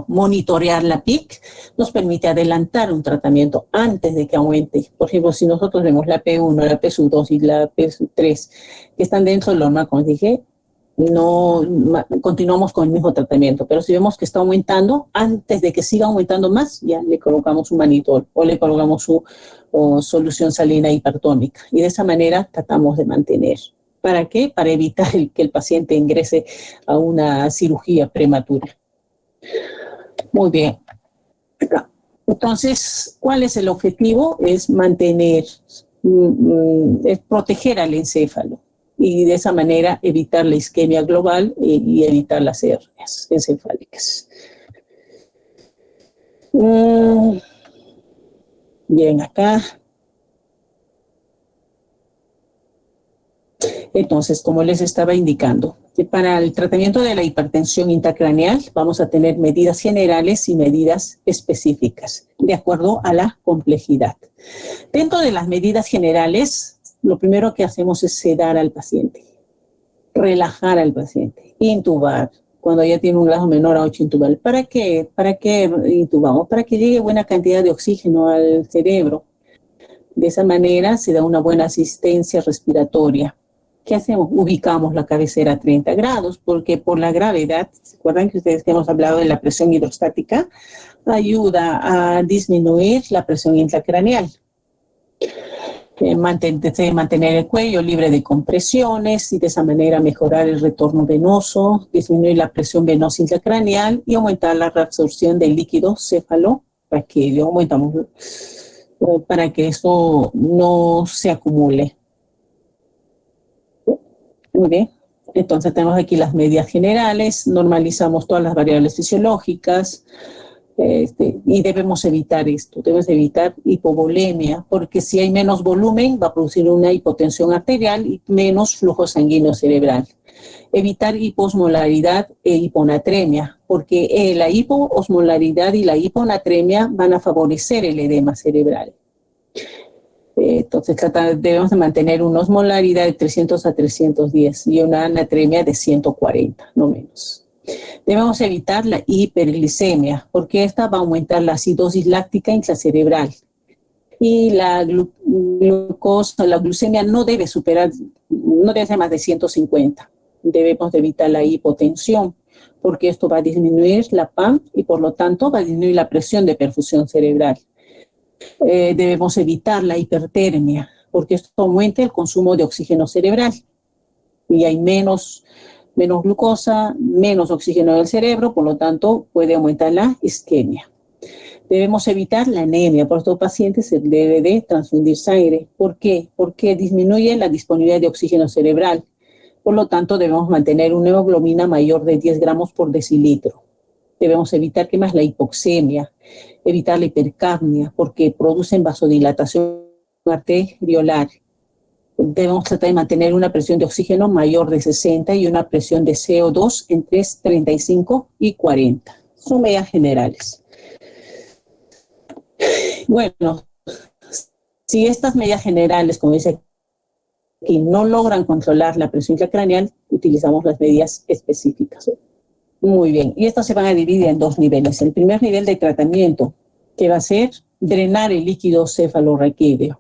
monitorear la PIC? Nos permite adelantar un tratamiento antes de que aumente. Por ejemplo, si nosotros vemos la P1, la P2 y la P3 que están dentro del normal, como dije, no continuamos con el mismo tratamiento. Pero si vemos que está aumentando, antes de que siga aumentando más, ya le colocamos un mannitol o le colocamos su solución salina hipertónica. Y de esa manera tratamos de mantener. ¿Para qué? Para evitar que el paciente ingrese a una cirugía prematura. Muy bien. Entonces, ¿cuál es el objetivo? Es mantener, es proteger al encéfalo y de esa manera evitar la isquemia global y evitar las hernias encefálicas. Bien, acá. Entonces, como les estaba indicando, Para el tratamiento de la hipertensión intracraneal vamos a tener medidas generales y medidas específicas, de acuerdo a la complejidad. Dentro de las medidas generales, lo primero que hacemos es sedar al paciente, relajar al paciente, intubar. Cuando ya tiene un grado menor a 8, intubar. ¿Para qué intubamos? Para que llegue buena cantidad de oxígeno al cerebro. De esa manera se da una buena asistencia respiratoria. ¿Qué hacemos? Ubicamos la cabecera a 30 grados, porque por la gravedad, ¿se acuerdan que ustedes que hemos hablado de la presión hidrostática? Ayuda a disminuir la presión intracraneal. Mantener el cuello libre de compresiones y de esa manera mejorar el retorno venoso, disminuir la presión venosa intracraneal y aumentar la reabsorción del líquido cefalorraquídeo. Aumentamos para que esto no se acumule. Muy bien. Entonces tenemos aquí las medidas generales, normalizamos todas las variables fisiológicas, y debemos evitar esto, debemos evitar hipovolemia, porque si hay menos volumen va a producir una hipotensión arterial y menos flujo sanguíneo cerebral. Evitar hiposmolaridad e hiponatremia, porque la hipoosmolaridad y la hiponatremia van a favorecer el edema cerebral. Entonces debemos de mantener una osmolaridad de 300 a 310 y una anatremia de 140, no menos. Debemos evitar la hiperglicemia, porque esta va a aumentar la acidosis láctica intracerebral. Y la glucemia no debe ser más de 150. Debemos de evitar la hipotensión, porque esto va a disminuir la PAM y por lo tanto va a disminuir la presión de perfusión cerebral. Debemos evitar la hipertermia, porque esto aumenta el consumo de oxígeno cerebral. Y hay menos glucosa, menos oxígeno del cerebro, por lo tanto puede aumentar la isquemia. Debemos evitar la anemia, por estos pacientes se debe de transfundir sangre. ¿Por qué? Porque disminuye la disponibilidad de oxígeno cerebral, por lo tanto debemos mantener una hemoglobina mayor de 10 gramos por decilitro. Debemos evitar que más la hipoxemia, evitar la hipercapnia, porque producen vasodilatación arteriolar. Debemos tratar de mantener una presión de oxígeno mayor de 60 y una presión de CO2 entre 35 y 40. Son medidas generales. Bueno, si estas medidas generales, como dice aquí, no logran controlar la presión intracraneal, utilizamos las medidas específicas. Muy bien, y estas se van a dividir en dos niveles. El primer nivel de tratamiento, que va a ser drenar el líquido cefalorraquídeo,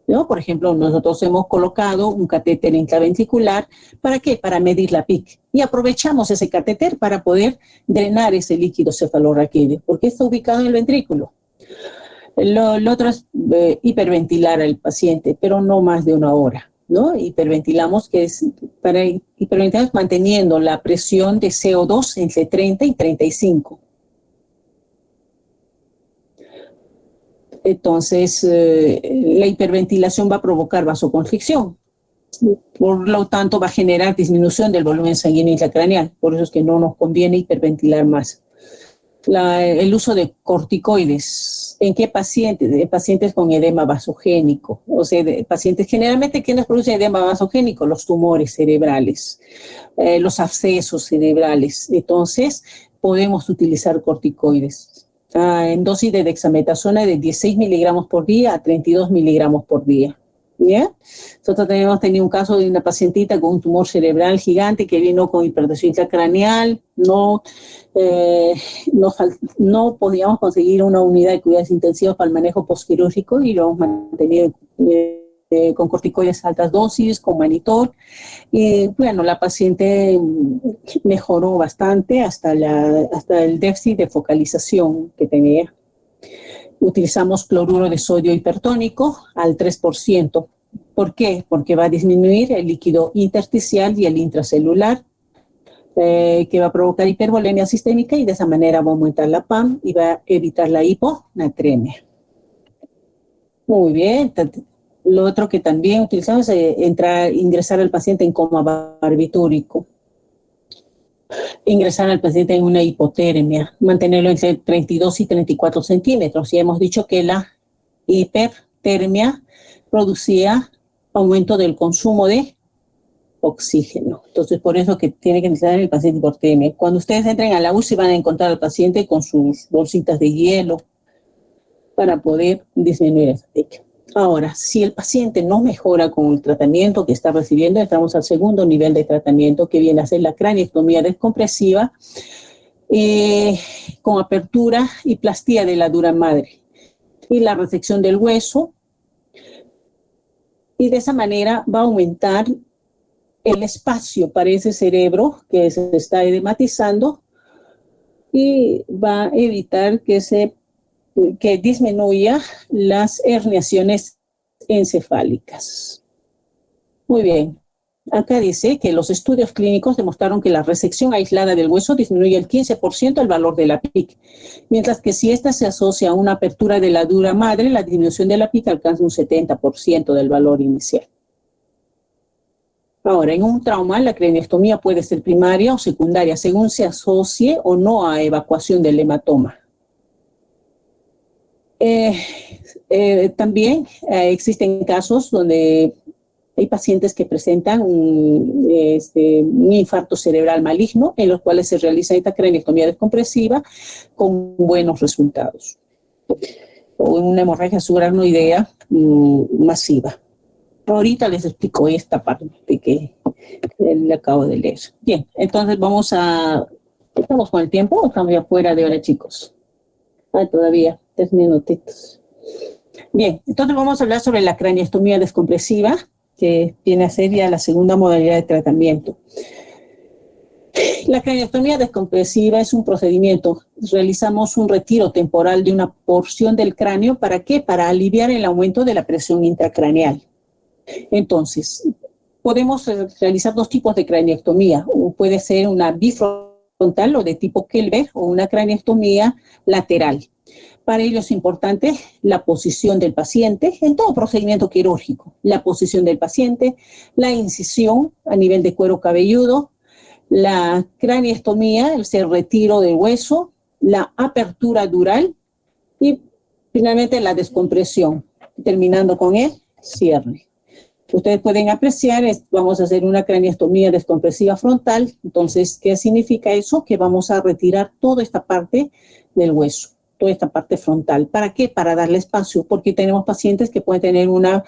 ¿no? Por ejemplo, nosotros hemos colocado un catéter intraventricular. ¿Para qué? Para medir la PIC. Y aprovechamos ese catéter para poder drenar ese líquido cefalorraquídeo, porque está ubicado en el ventrículo. Lo otro es hiperventilar al paciente, pero no más de 1 hora, ¿no? Hiperventilamos, hiperventilamos manteniendo la presión de CO2 entre 30 y 35. Entonces, la hiperventilación va a provocar vasoconstricción. Por lo tanto, va a generar disminución del volumen sanguíneo intracraneal. Por eso es que no nos conviene hiperventilar más. El uso de corticoides. ¿En qué pacientes? En pacientes con edema vasogénico. O sea, pacientes generalmente, ¿qué nos produce edema vasogénico? Los tumores cerebrales, los abscesos cerebrales. Entonces, podemos utilizar corticoides. En dosis de dexametasona de 16 miligramos por día a 32 miligramos por día. ¿Ya? Nosotros hemos tenido un caso de una pacientita con un tumor cerebral gigante que vino con hipertensión intracraneal. No podíamos conseguir una unidad de cuidados intensivos para el manejo postquirúrgico y lo hemos mantenido con corticoides a altas dosis, con monitor. Y bueno, la paciente mejoró bastante hasta el déficit de focalización que tenía. Utilizamos cloruro de sodio hipertónico al 3%. ¿Por qué? Porque va a disminuir el líquido intersticial y el intracelular, que va a provocar hipervolemia sistémica y de esa manera va a aumentar la PAM y va a evitar la hiponatremia. Muy bien. Lo otro que también utilizamos es ingresar al paciente en coma barbitúrico. Ingresar al paciente en una hipotermia, mantenerlo entre 32 y 34 centímetros. Y hemos dicho que la hipertermia producía aumento del consumo de oxígeno. Entonces, por eso que tiene que entrar el paciente por TM. Cuando ustedes entren a la UCI van a encontrar al paciente con sus bolsitas de hielo para poder disminuir esa TEC. Ahora, si el paciente no mejora con el tratamiento que está recibiendo, entramos al segundo nivel de tratamiento, que viene a ser la craniectomía descompresiva con apertura y plastía de la dura madre y la resección del hueso. Y de esa manera va a aumentar el espacio para ese cerebro que se está edematizando y va a evitar que disminuya las herniaciones encefálicas. Muy bien. Acá dice que los estudios clínicos demostraron que la resección aislada del hueso disminuye el 15% el valor de la PIC, mientras que si esta se asocia a una apertura de la dura madre, la disminución de la PIC alcanza un 70% del valor inicial. Ahora, en un trauma, la craniectomía puede ser primaria o secundaria, según se asocie o no a evacuación del hematoma. También existen casos donde hay pacientes que presentan un infarto cerebral maligno, en los cuales se realiza esta craniectomía descompresiva con buenos resultados. O una hemorragia subaracnoidea masiva. Ahorita les explico esta parte que le acabo de leer. Bien, entonces ¿estamos con el tiempo o estamos ya fuera de hora, chicos? Todavía, 3 minutitos. Bien, entonces vamos a hablar sobre la craniectomía descompresiva, que viene a ser ya la segunda modalidad de tratamiento. La craniectomía descompresiva es un procedimiento. Realizamos un retiro temporal de una porción del cráneo. ¿Para qué? Para aliviar el aumento de la presión intracraneal. Entonces, podemos realizar 2 tipos de craniectomía. Puede ser una bifrontal o de tipo Kelber o una craniectomía lateral. Para ello es importante la posición del paciente en todo procedimiento quirúrgico. La posición del paciente, la incisión a nivel de cuero cabelludo, la craniectomía, el retiro del hueso, la apertura dural y finalmente la descompresión, terminando con el cierre. Ustedes pueden apreciar, vamos a hacer una craniectomía descompresiva frontal. Entonces, ¿qué significa eso? Que vamos a retirar toda esta parte del hueso, toda esta parte frontal. ¿Para qué? Para darle espacio, porque tenemos pacientes que pueden tener una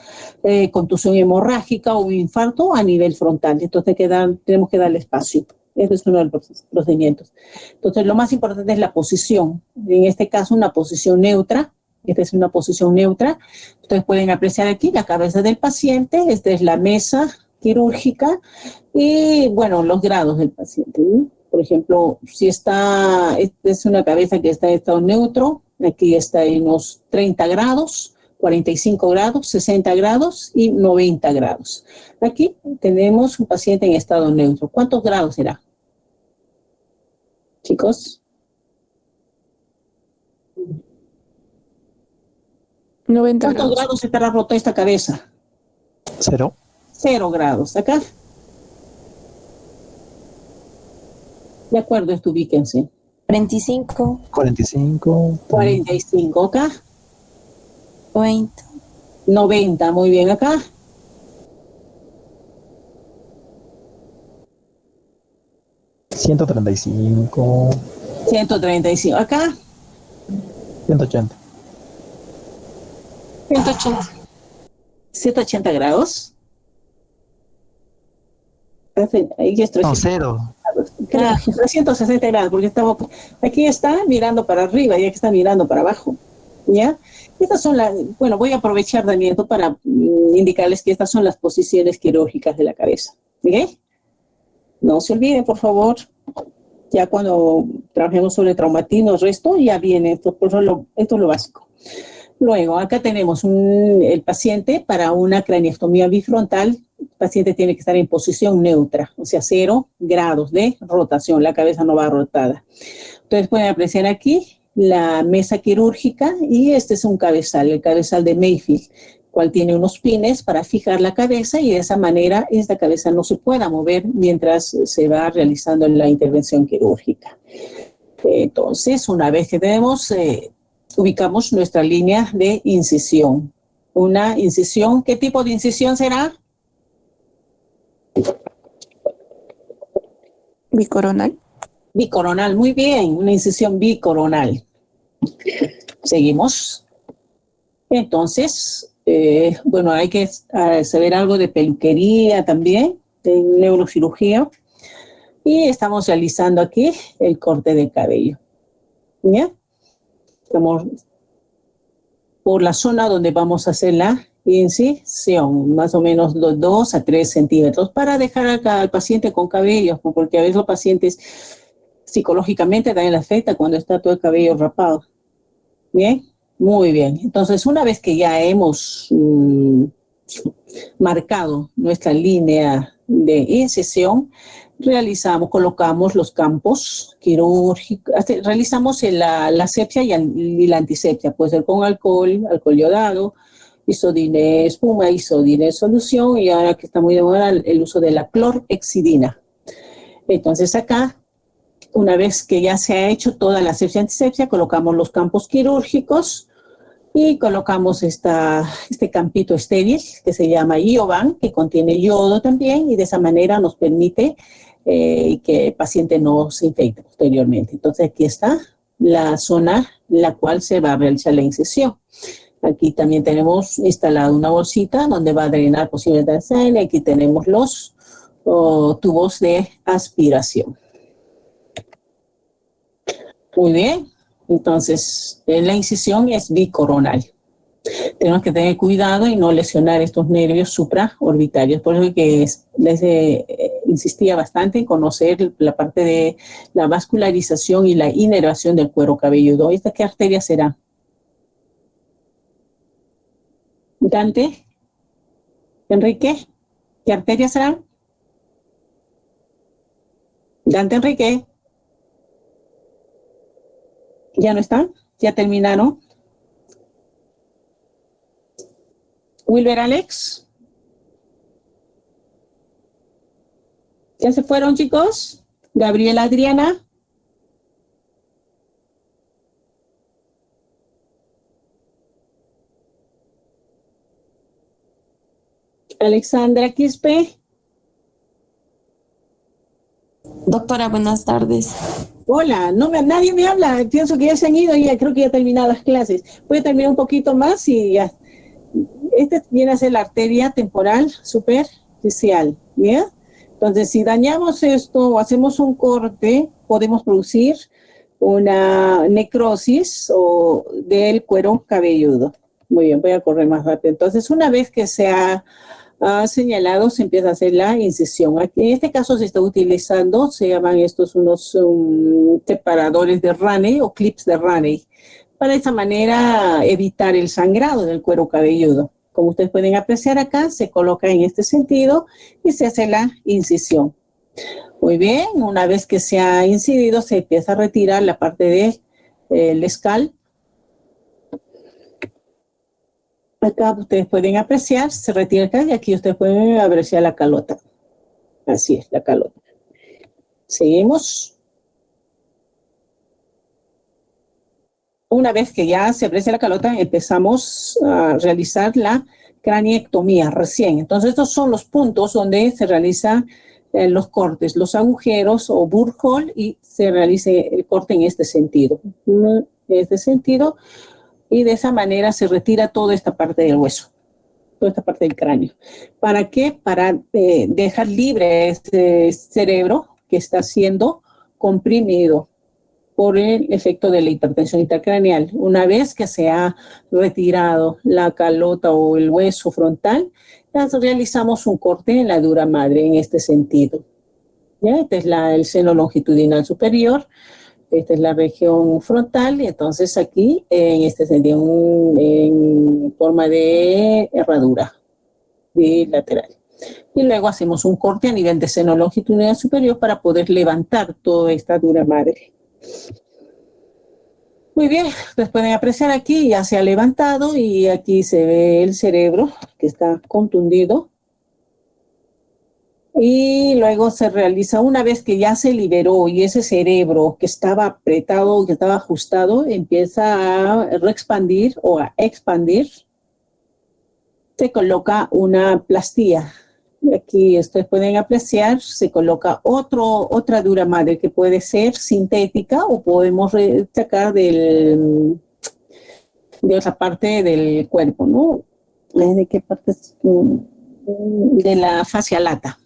contusión hemorrágica o un infarto a nivel frontal. Entonces, tenemos que darle espacio. Ese es uno de los procedimientos. Entonces, lo más importante es la posición. En este caso, una posición neutra. Esta es una posición neutra. Ustedes pueden apreciar aquí la cabeza del paciente. Esta es la mesa quirúrgica y, bueno, los grados del paciente, ¿no? Por ejemplo, si esta es una cabeza que está en estado neutro, aquí está en unos 30 grados, 45 grados, 60 grados y 90 grados. Aquí tenemos un paciente en estado neutro. ¿Cuántos grados será? Chicos. 90 ¿Cuántos grados. grados estará rota esta cabeza? 0. 0 grados. ¿Acá? De acuerdo, esto ubíquense. 45. 45. 45. ¿Acá? 90. 90. Muy bien. ¿Acá? 135. 135. ¿Acá? 180. 180. 180 grados. Ahí ya estoy. No, 0. 160 grados, porque estamos, aquí está mirando para arriba y aquí está mirando para abajo, ¿ya? Estas son bueno, voy a aprovechar también esto para indicarles que estas son las posiciones quirúrgicas de la cabeza, ¿ok? No se olviden, por favor, ya cuando trabajemos sobre traumatismo, el resto ya viene, esto es lo básico. Luego, acá tenemos el paciente para una craniectomía bifrontal. El paciente tiene que estar en posición neutra, o sea, 0 grados de rotación, la cabeza no va rotada. Ustedes pueden apreciar aquí la mesa quirúrgica y este es un cabezal, el cabezal de Mayfield, cual tiene unos pines para fijar la cabeza y de esa manera esta cabeza no se pueda mover mientras se va realizando la intervención quirúrgica. Entonces, una vez que tenemos, ubicamos nuestra línea de incisión. Una incisión, ¿qué tipo de incisión será? Bicoronal. Bicoronal, muy bien, una incisión bicoronal. Seguimos. Entonces, bueno, hay que saber algo de peluquería también, de neurocirugía. Y estamos realizando aquí el corte de cabello. ¿Ya? Estamos por la zona donde vamos a hacer la incisión, más o menos de 2 a 3 centímetros, para dejar al paciente con cabello, porque a veces los pacientes psicológicamente también les afecta cuando está todo el cabello rapado. Bien, muy bien. Entonces, una vez que ya hemos marcado nuestra línea de incisión, colocamos los campos quirúrgicos, realizamos la asepsia y la antisepsia, puede ser con alcohol iodado, isodine espuma, isodine solución, y ahora que está muy de moda el uso de la clorhexidina. Entonces acá, una vez que ya se ha hecho toda la asepsia y antisepsia, colocamos los campos quirúrgicos y colocamos este campito estéril que se llama Ioban, que contiene yodo también, y de esa manera nos permite que el paciente no se infecte posteriormente. Entonces aquí está la zona en la cual se va a realizar la incisión. Aquí también tenemos instalada una bolsita donde va a drenar posiblemente la sangre. Aquí tenemos los tubos de aspiración. Muy bien. Entonces, la incisión es bicoronal. Tenemos que tener cuidado y no lesionar estos nervios supraorbitarios. Por eso que les insistía bastante en conocer la parte de la vascularización y la inervación del cuero cabelludo. ¿Esta qué arteria será? Dante, Enrique, ¿qué arteria será? Dante, Enrique. ¿Ya no están? ¿Ya terminaron? Wilber, Alex. ¿Ya se fueron, chicos? Gabriela, Adriana. Alexandra Quispe. Doctora, buenas tardes. Hola, nadie me habla, pienso que ya se han ido y ya creo que ya he terminado las clases. Voy a terminar un poquito más y ya. Este viene a ser la arteria temporal superficial, ¿ya? Entonces, si dañamos esto o hacemos un corte, podemos producir una necrosis del cuero cabelludo. Muy bien, voy a correr más rápido. Entonces, una vez que se ha señalado, se empieza a hacer la incisión. Aquí, en este caso se está utilizando, se llaman estos unos separadores de Raney o clips de Raney, para de esa manera evitar el sangrado del cuero cabelludo. Como ustedes pueden apreciar acá, se coloca en este sentido y se hace la incisión. Muy bien, una vez que se ha incidido, se empieza a retirar la parte del escal. Acá ustedes pueden apreciar, se retira acá y aquí ustedes pueden apreciar la calota. Así es, la calota. Seguimos. Una vez que ya se aprecia la calota, empezamos a realizar la craniectomía recién. Entonces, estos son los puntos donde se realizan los cortes, los agujeros o burhole, y se realiza el corte en este sentido. En este sentido. Y de esa manera se retira toda esta parte del hueso, toda esta parte del cráneo. ¿Para qué? Para dejar libre ese cerebro que está siendo comprimido por el efecto de la hipertensión intracraneal. Una vez que se ha retirado la calota o el hueso frontal, realizamos un corte en la dura madre en este sentido. ¿Ya? Este es el seno longitudinal superior. Esta es la región frontal, y entonces aquí en este sentido en forma de herradura bilateral. Y luego hacemos un corte a nivel de seno longitudinal superior para poder levantar toda esta dura madre. Muy bien, ustedes pueden apreciar aquí, ya se ha levantado y aquí se ve el cerebro que está contundido. Y luego se realiza, una vez que ya se liberó y ese cerebro que estaba apretado, que estaba ajustado, empieza a reexpandir o a expandir, se coloca una plastía Aquí ustedes pueden apreciar, se coloca otra dura madre que puede ser sintética o podemos sacar de otra parte del cuerpo, ¿no? ¿De qué parte? De la fascia lata.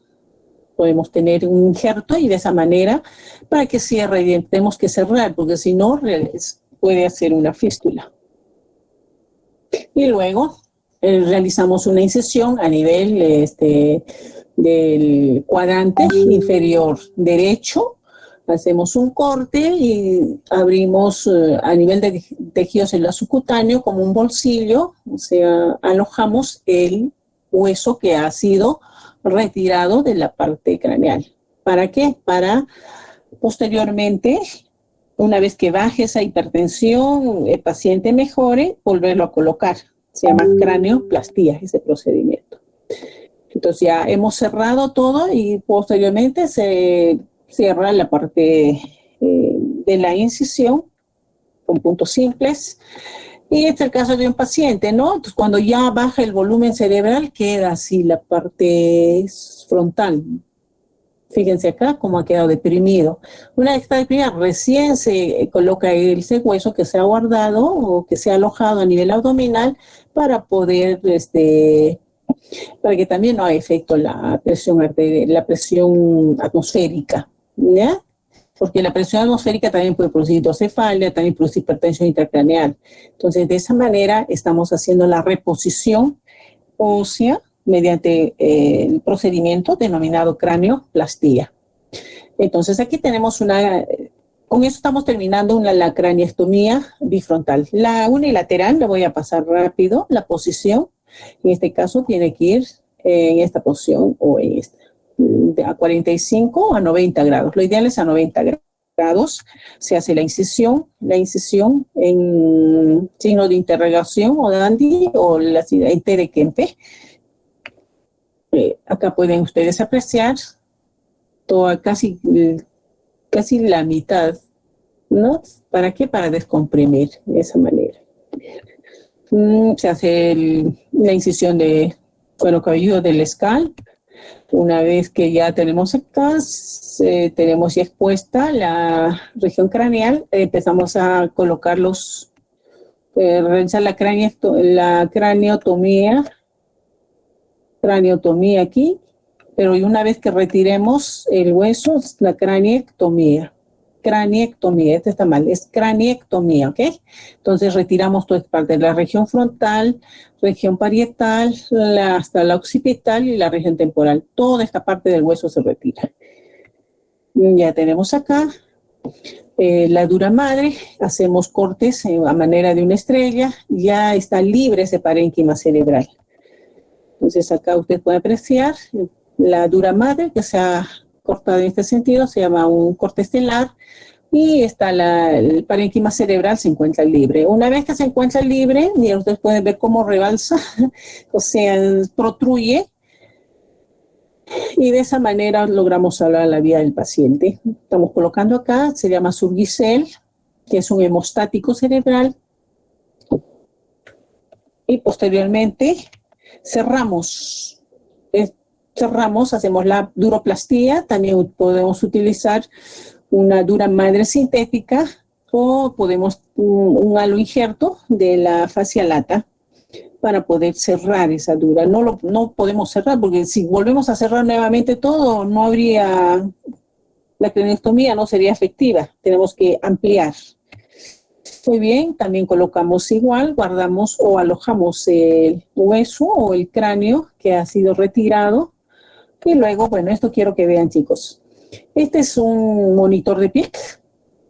Podemos tener un injerto y de esa manera, para que cierre, tenemos que cerrar, porque si no, puede hacer una fístula. Y luego realizamos una incisión a nivel del cuadrante inferior derecho. Hacemos un corte y abrimos a nivel de tejido celular subcutáneo como un bolsillo, o sea, alojamos el hueso que ha sido retirado de la parte craneal. ¿Para qué? Para posteriormente, una vez que baje esa hipertensión, el paciente mejore, volverlo a colocar. Se llama cranioplastía ese procedimiento. Entonces ya hemos cerrado todo y posteriormente se cierra la parte de la incisión con puntos simples. Y este es el caso de un paciente, ¿no? Entonces, cuando ya baja el volumen cerebral, queda así la parte frontal. Fíjense acá cómo ha quedado deprimido. Una vez que está deprimida, recién se coloca ese hueso que se ha guardado o que se ha alojado a nivel abdominal para poder, para que también no haya efecto la presión atmosférica, ¿ya? Porque la presión atmosférica también puede producir hidrocefalia, también produce hipertensión intracraneal. Entonces, de esa manera estamos haciendo la reposición ósea mediante el procedimiento denominado cranioplastía. Entonces, aquí tenemos con eso estamos terminando la craneectomía bifrontal. La unilateral, le voy a pasar rápido, la posición, en este caso tiene que ir en esta posición o en esta, a 45 o a 90 grados. Lo ideal es a 90 grados. Se hace la incisión en signo de interrogación o Dandy o la T de Kempe. Acá pueden ustedes apreciar casi la mitad, ¿no? ¿Para qué? Para descomprimir de esa manera. Se hace la incisión de cuero cabelludo del scalp. Una vez que ya tenemos acá, tenemos ya expuesta la región craneal, empezamos a colocar realizar la craniotomía aquí, pero una vez que retiremos el hueso, la craniectomía, este está mal, es craniectomía, ¿ok? Entonces retiramos toda esta parte de la región frontal, región parietal, hasta la occipital y la región temporal. Toda esta parte del hueso se retira. Ya tenemos acá la dura madre, hacemos cortes a manera de una estrella, ya está libre ese parénquima cerebral. Entonces acá usted puede apreciar la dura madre que se ha cortado en este sentido, se llama un corte estelar, y está el parénquima cerebral se encuentra libre. Una vez que se encuentra libre, y ustedes pueden ver cómo rebalsa, o sea, protruye, y de esa manera logramos salvar la vida del paciente. Estamos colocando acá, se llama Surgicel, que es un hemostático cerebral, y posteriormente cerramos, hacemos la duroplastía, también podemos utilizar una dura madre sintética o podemos un halo injerto de la fascia lata para poder cerrar esa dura. No podemos cerrar porque si volvemos a cerrar nuevamente todo, no habría, la craniotomía no sería efectiva, tenemos que ampliar. Muy bien, también colocamos igual, guardamos o alojamos el hueso o el cráneo que ha sido retirado. Y luego, bueno, esto quiero que vean, chicos. Este es un monitor de PIC,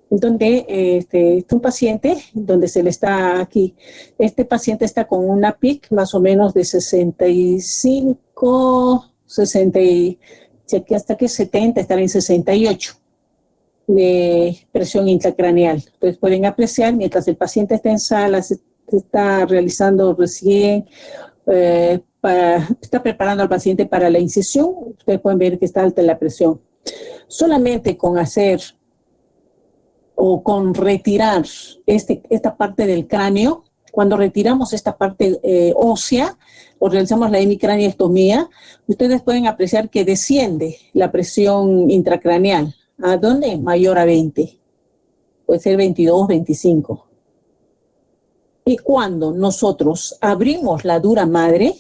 donde es un paciente, donde se le está aquí. Este paciente está con una PIC más o menos de 65, 60, hasta que 70, estará en 68 de presión intracraneal. Ustedes pueden apreciar, mientras el paciente está en sala, se está realizando recién, está preparando al paciente para la incisión, ustedes pueden ver que está alta la presión. Solamente con hacer o con retirar esta parte del cráneo, cuando retiramos esta parte ósea o realizamos la hemicraniectomía, ustedes pueden apreciar que desciende la presión intracraneal. ¿A dónde? Mayor a 20. Puede ser 22, 25. Y cuando nosotros abrimos la dura madre,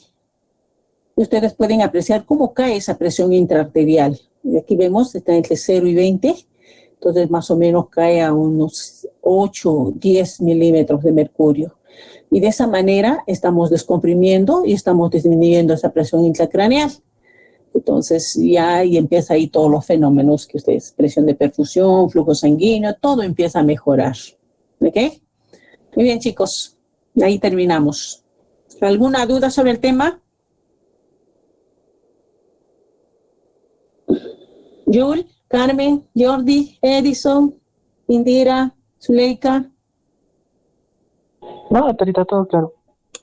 ustedes pueden apreciar cómo cae esa presión intraarterial. Y aquí vemos, está entre 0 y 20. Entonces, más o menos cae a unos 8, 10 milímetros de mercurio. Y de esa manera estamos descomprimiendo y estamos disminuyendo esa presión intracraneal. Entonces, ya y empieza ahí todos los fenómenos que ustedes, presión de perfusión, flujo sanguíneo, todo empieza a mejorar. ¿Ok? Muy bien, chicos. Ahí terminamos. ¿Alguna duda sobre el tema? Yul, Carmen, Jordi, Edison, Indira, Zuleika. No, doctorita, todo claro.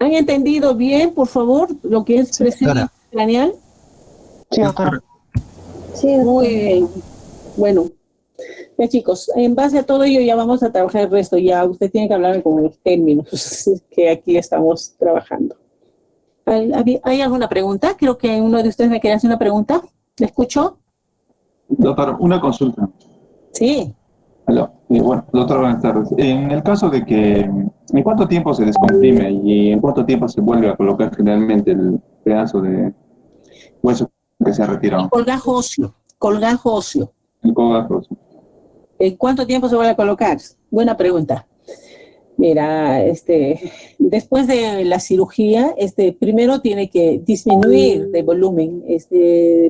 ¿Han entendido bien, por favor, lo que es presión craneal? Sí, doctora. Sí, muy bien. Bueno, ya chicos, en base a todo ello ya vamos a trabajar el resto. Ya usted tiene que hablarme con los términos que aquí estamos trabajando. ¿Hay alguna pregunta? Creo que uno de ustedes me quería hacer una pregunta. ¿Le escucho? Doctor, una consulta. Sí. Aló. Bueno, doctor, buenas tardes. En el caso de que, ¿en cuánto tiempo se descomprime y en cuánto tiempo se vuelve a colocar generalmente el pedazo de hueso que se ha retirado? Colgajo óseo. Colgajo óseo. El colgajo óseo. ¿En cuánto tiempo se vuelve a colocar? Buena pregunta. Mira, después de la cirugía, primero tiene que disminuir de volumen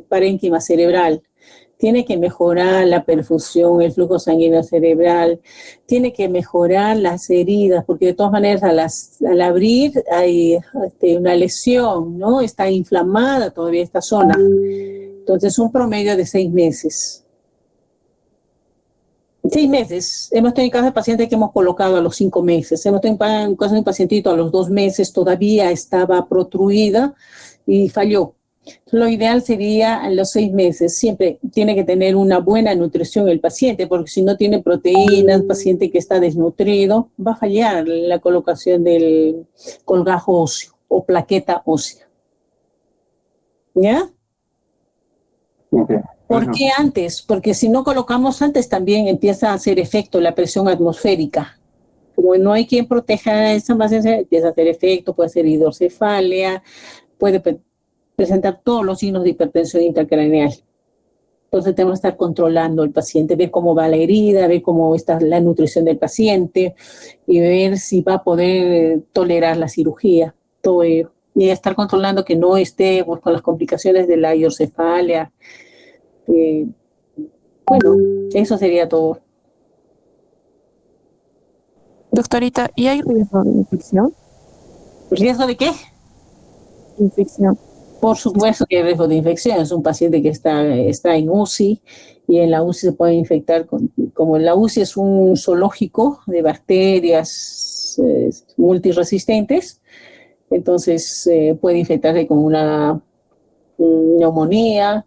parénquima cerebral. Tiene que mejorar la perfusión, el flujo sanguíneo cerebral, tiene que mejorar las heridas, porque de todas maneras al abrir hay una lesión, ¿no? Está inflamada todavía esta zona. Entonces, un promedio de 6 meses. 6 meses. Hemos tenido casos de pacientes que hemos colocado a los 5 meses. Hemos tenido casos de un pacientito a los 2 meses, todavía estaba protruida y falló. Lo ideal sería a los 6 meses. Siempre tiene que tener una buena nutrición el paciente, porque si no tiene proteínas, paciente que está desnutrido, va a fallar la colocación del colgajo óseo o plaqueta ósea. ¿Ya? Okay. ¿Por qué antes? Porque si no colocamos antes también empieza a hacer efecto la presión atmosférica. Como no hay quien proteja a esa masa, empieza a hacer efecto, puede ser hidrocefalia, puede presentar todos los signos de hipertensión intracraneal. Entonces tenemos que estar controlando al paciente, ver cómo va la herida, ver cómo está la nutrición del paciente y ver si va a poder tolerar la cirugía, todo ello. Y estar controlando que no esté con las complicaciones de la hidrocefalia. Bueno, eso sería todo. Doctorita, ¿y hay riesgo de infección? ¿Riesgo de qué? Infección. Por supuesto que hay riesgo de infección. Es un paciente que está en UCI y en la UCI se puede infectar. Como la UCI es un zoológico de bacterias multiresistentes, entonces puede infectarse con una neumonía.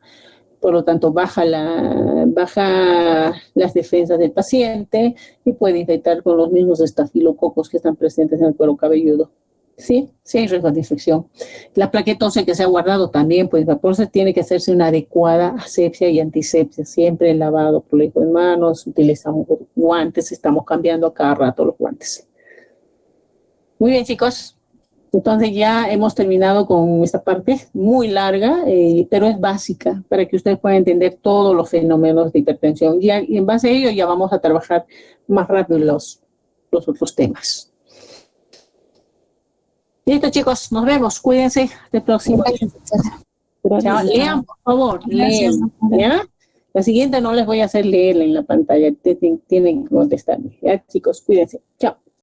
Por lo tanto, baja las defensas del paciente y puede infectar con los mismos estafilococos que están presentes en el cuero cabelludo. Sí, sí hay riesgo de infección. La plaqueta ósea que se ha guardado también, pues por eso tiene que hacerse una adecuada asepsia y antisepsia. Siempre el lavado prolijo de manos, utilizamos guantes, estamos cambiando a cada rato los guantes. Muy bien, chicos. Entonces ya hemos terminado con esta parte muy larga, pero es básica para que ustedes puedan entender todos los fenómenos de hipertensión. Y en base a ello ya vamos a trabajar más rápido los otros temas. Listo, chicos, nos vemos. Cuídense. Hasta el próximo. Chao. Lean, por favor. Lean. ¿Ya? La siguiente no les voy a hacer leerla en la pantalla. Tienen que contestarme. Ya, chicos, cuídense. Chao.